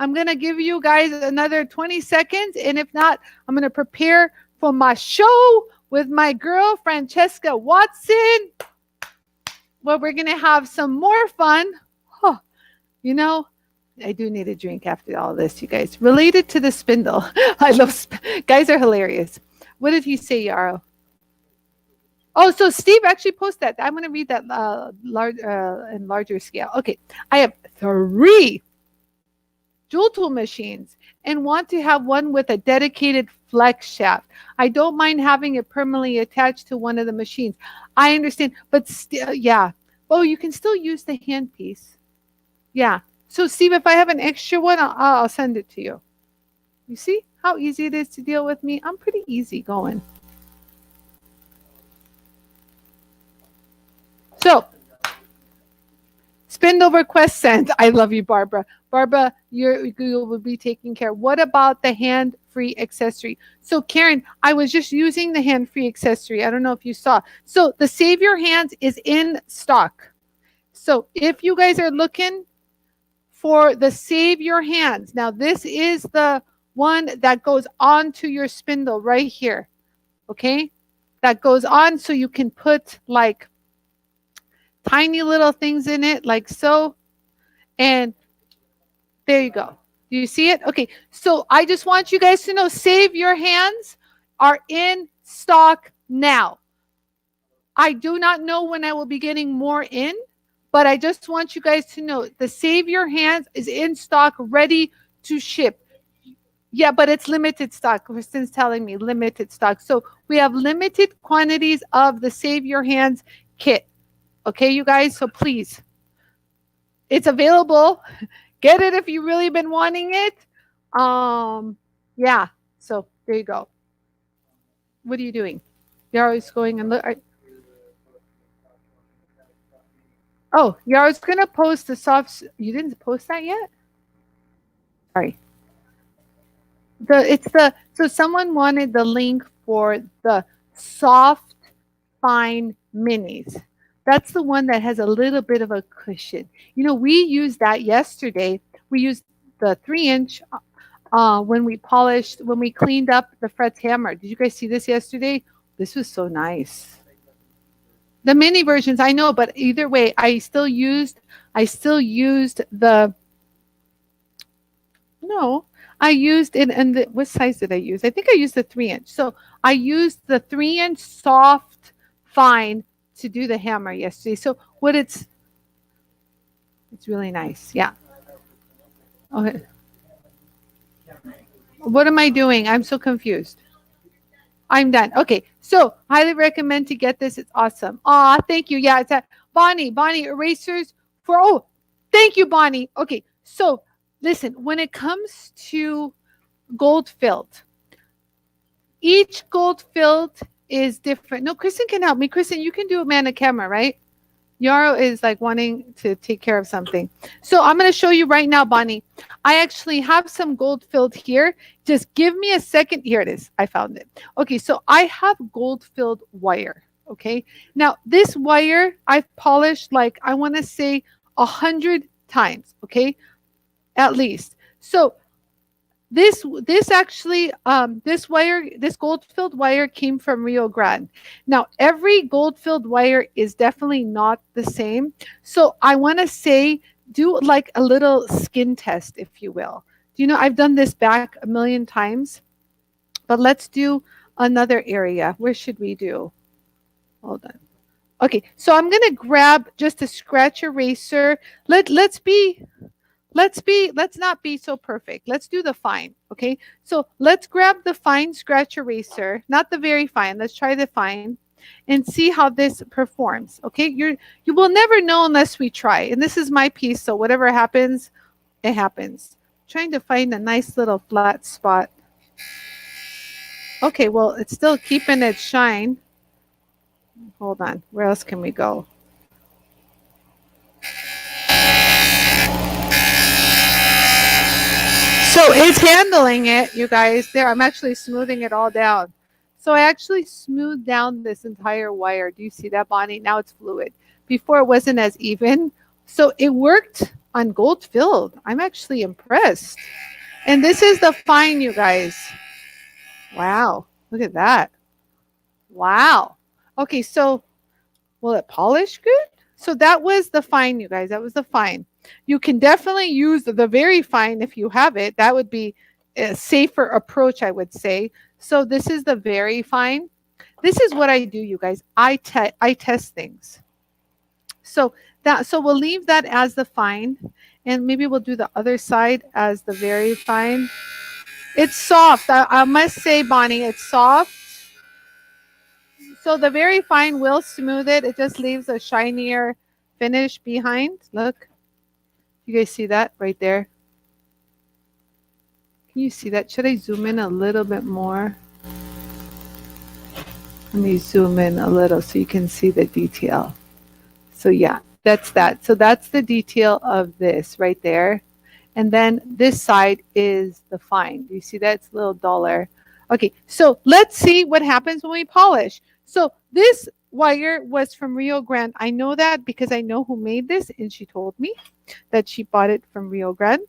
Speaker 1: I'm going to give you guys another 20 seconds. And if not, I'm going to prepare for my show with my girl, Francesca Watson, where we're going to have some more fun. Huh. I do need a drink after all this, you guys. Related to the spindle. I love guys are hilarious. What did he say, Yarrow? Oh, so Steve actually posted that. I'm going to read that in larger scale. Okay, I have 3 Jool Tool machines and want to have one with a dedicated flex shaft. I don't mind having it permanently attached to one of the machines. I understand, but still, yeah. Oh, you can still use the handpiece. Yeah. So, Steve, if I have an extra one, I'll send it to you. You see how easy it is to deal with me? I'm pretty easy going. So, spindle request sent. I love you, Barbara. Barbara, you will be taking care. What about the hand-free accessory? So, Karen, I was just using the hand-free accessory. I don't know if you saw. So, the Save Your Hands is in stock. So, if you guys are looking for the Save Your Hands, now this is the one that goes onto your spindle right here. Okay? That goes on so you can put like tiny little things in it like so. And there you go. Do you see it? Okay. So I just want you guys to know Save Your Hands are in stock now. I do not know when I will be getting more in, but I just want you guys to know the Save Your Hands is in stock, ready to ship. Yeah, but it's limited stock. Kristen's telling me limited stock. So we have limited quantities of the Save Your Hands kit. Okay, you guys? So please, it's available. Get it if you really been wanting it. Yeah. So there you go. What are you doing? You're always going and look. Oh, you're always gonna post the soft. You didn't post that yet. Sorry. So someone wanted the link for the soft fine minis. That's the one that has a little bit of a cushion. You know, we used that yesterday. We used the 3-inch when we cleaned up the Fretz hammer. Did you guys see this yesterday? This was so nice. The mini versions, I know, but either way, I still used the, no, I used it, and what size did I use? I think I used the 3-inch. So I used the 3-inch soft fine to do the hammer yesterday. So what it's really nice. Yeah. Okay. What am I doing? I'm so confused. I'm done. Okay. So highly recommend to get this. It's awesome. Aw, thank you. Yeah, it's a Bonnie erasers for, oh, thank you, Bonnie. Okay. So listen, when it comes to gold filled, each gold filled is different. No, Kristen can help me. Kristen, you can do a man a camera, right? Yarrow is like wanting to take care of something. So I'm going to show you right now, Bonnie. I actually have some gold filled here. Just give me a second. Here it is. I found it. Okay, so I have gold filled wire. Okay, now this wire I've polished like I want to say 100 times. Okay, at least. So this actually this gold filled wire came from Rio Grande. Now every gold filled wire is definitely not the same, so I want to say do like a little skin test, if you will. Do you know, I've done this back a million times, but let's do another area. Where should we do? Hold on. Okay, so I'm gonna grab just a scratch eraser. Let's not be so perfect. Let's do the fine. Okay. So let's grab the fine scratch eraser, not the very fine. Let's try the fine and see how this performs. Okay. You will never know unless we try. And this is my piece. So whatever happens, it happens. Trying to find a nice little flat spot. Okay. Well, it's still keeping its shine. Hold on. Where else can we go? So it's handling it, you guys. There, I'm actually smoothing it all down. So I actually smoothed down this entire wire. Do you see that, Bonnie? Now it's fluid. Before it wasn't as even. So it worked on gold filled. I'm actually impressed. And this is the fine, you guys. Wow. Look at that. Wow. Okay, so will it polish good? So that was the fine, you guys. That was the fine. You can definitely use the very fine if you have it. That would be a safer approach, I would say. So this is the very fine. This is what I do, you guys. I test things. So so we'll leave that as the fine, and maybe we'll do the other side as the very fine. It's soft. I must say, Bonnie, it's soft. So the very fine will smooth it. It just leaves a shinier finish behind. Look, you guys see that right there? Can you see that? Should I zoom in a little bit more? Let me zoom in a little so you can see the detail. So yeah, that's that. So that's the detail of this right there. And then this side is the fine. Do you see that? It's a little duller. Okay, so let's see what happens when we polish. So this wire was from Rio Grande. I know that because I know who made this, and she told me that she bought it from Rio Grande.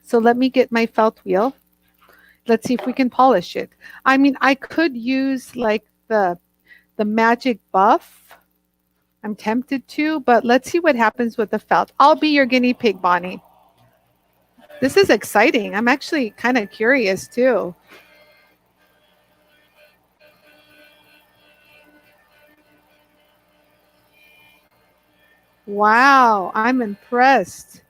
Speaker 1: So let me get my felt wheel. Let's see if we can polish it. I mean, I could use like the magic buff. I'm tempted to, but let's see what happens with the felt. I'll be your guinea pig, Bonnie. This is exciting. I'm actually kind of curious too. Wow, I'm impressed.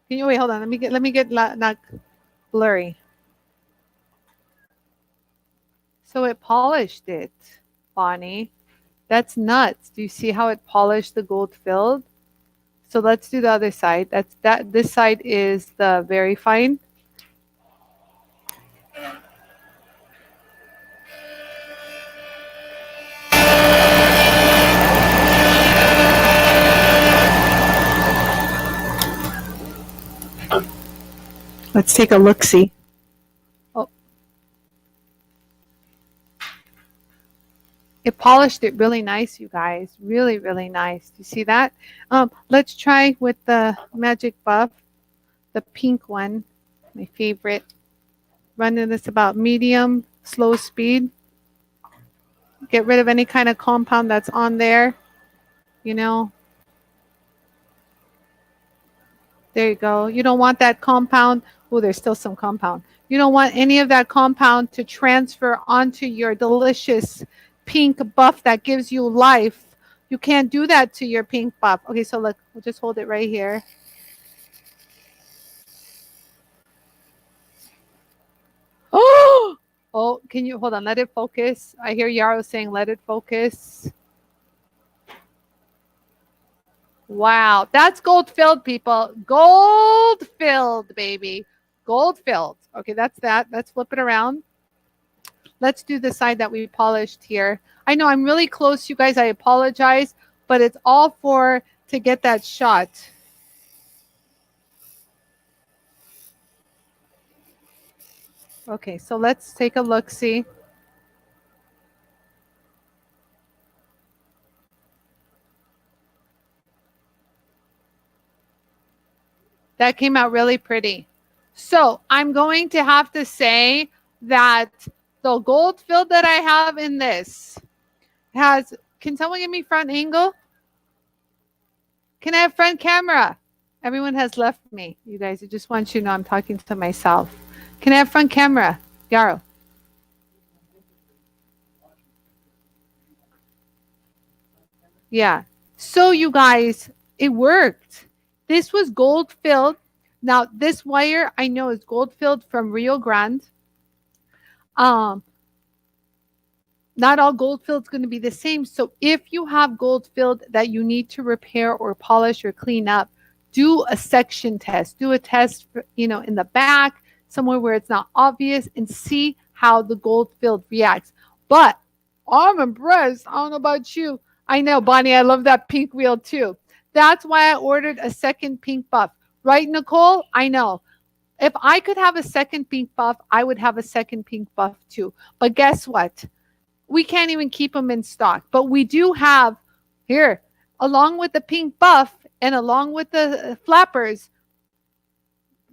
Speaker 1: Can you wait? Hold on. Let me get not blurry. So it polished it, Bonnie. That's nuts. Do you see how it polished the gold filled? So let's do the other side. That's that. This side is the very fine. Let's take a look. See. Oh, it polished it really nice, you guys. Really, really nice. Do you see that? Let's try with the magic buff, the pink one, my favorite. Running this about medium, slow speed. Get rid of any kind of compound that's on there. You know, there you go. You don't want that compound. Oh, there's still some compound. You don't want any of that compound to transfer onto your delicious pink buff that gives you life. You can't do that to your pink buff. Okay, so look, we'll just hold it right here. Oh, oh, can you hold on? Let it focus. I hear Yarrow saying, let it focus. Wow, that's gold filled, people. Gold filled, baby. Gold filled. Okay, that's that. Let's flip it around. Let's do the side that we polished here. I know I'm really close, you guys. I apologize, but it's all for to get that shot. Okay, so let's take a look, see. That came out really pretty. So I'm going to have to say that the gold fill that I have in this has, can someone give me front angle? Can I have front camera? Everyone has left me, you guys. I just want you to know I'm talking to myself. Can I have front camera? Yarrow. Yeah. So you guys, it worked. This was gold filled. Now this wire I know is gold filled from Rio Grande. Um, not all gold filled is going to be the same. So if you have gold filled that you need to repair or polish or clean up, do a section test. Do a test, for, in the back, somewhere where it's not obvious, and see how the gold filled reacts. But I'm impressed. I don't know about you. I know, Bonnie, I love that pink wheel too. That's why I ordered a second pink buff. Right, Nicole? I know. If I could have a second pink buff, I would have a second pink buff too. But guess what? We can't even keep them in stock. But we do have here, along with the pink buff and along with the flappers,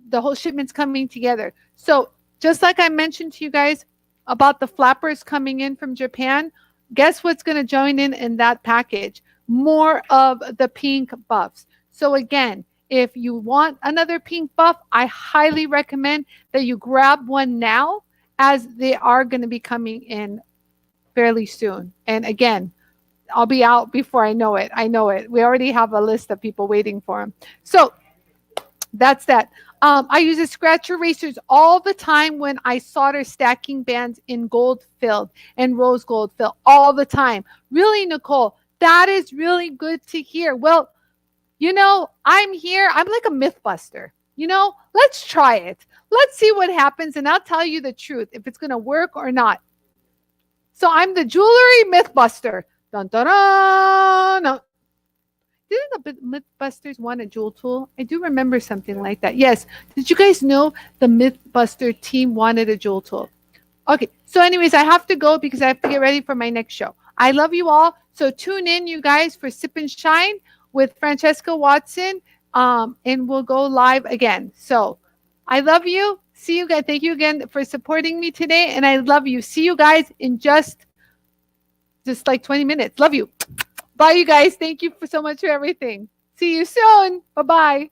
Speaker 1: the whole shipment's coming together. So just like I mentioned to you guys about the flappers coming in from Japan, guess what's going to join in that package? More of the pink buffs. So again, if you want another pink buff, I highly recommend that you grab one now as they are going to be coming in fairly soon. And again, I'll be out before I know it. I know it. We already have a list of people waiting for them. So that's that. I use a scratch erasers all the time when I solder stacking bands in gold filled and rose gold fill all the time. Really, Nicole, that is really good to hear. Well, I'm here. I'm like a myth buster. Let's try it. Let's see what happens, and I'll tell you the truth if it's going to work or not. So I'm the jewelry myth buster. Dun dun dun. No. Didn't the Mythbusters want a jewel tool? I do remember something like that. Yes. Did you guys know the Mythbuster team wanted a jewel tool? Okay. So, anyways, I have to go because I have to get ready for my next show. I love you all. So tune in, you guys, for Sip and Shine with Francesca Watson. And we'll go live again. So I love you. See you guys. Thank you again for supporting me today. And I love you. See you guys in just like 20 minutes. Love you. Bye, you guys. Thank you so much for everything. See you soon. Bye-bye.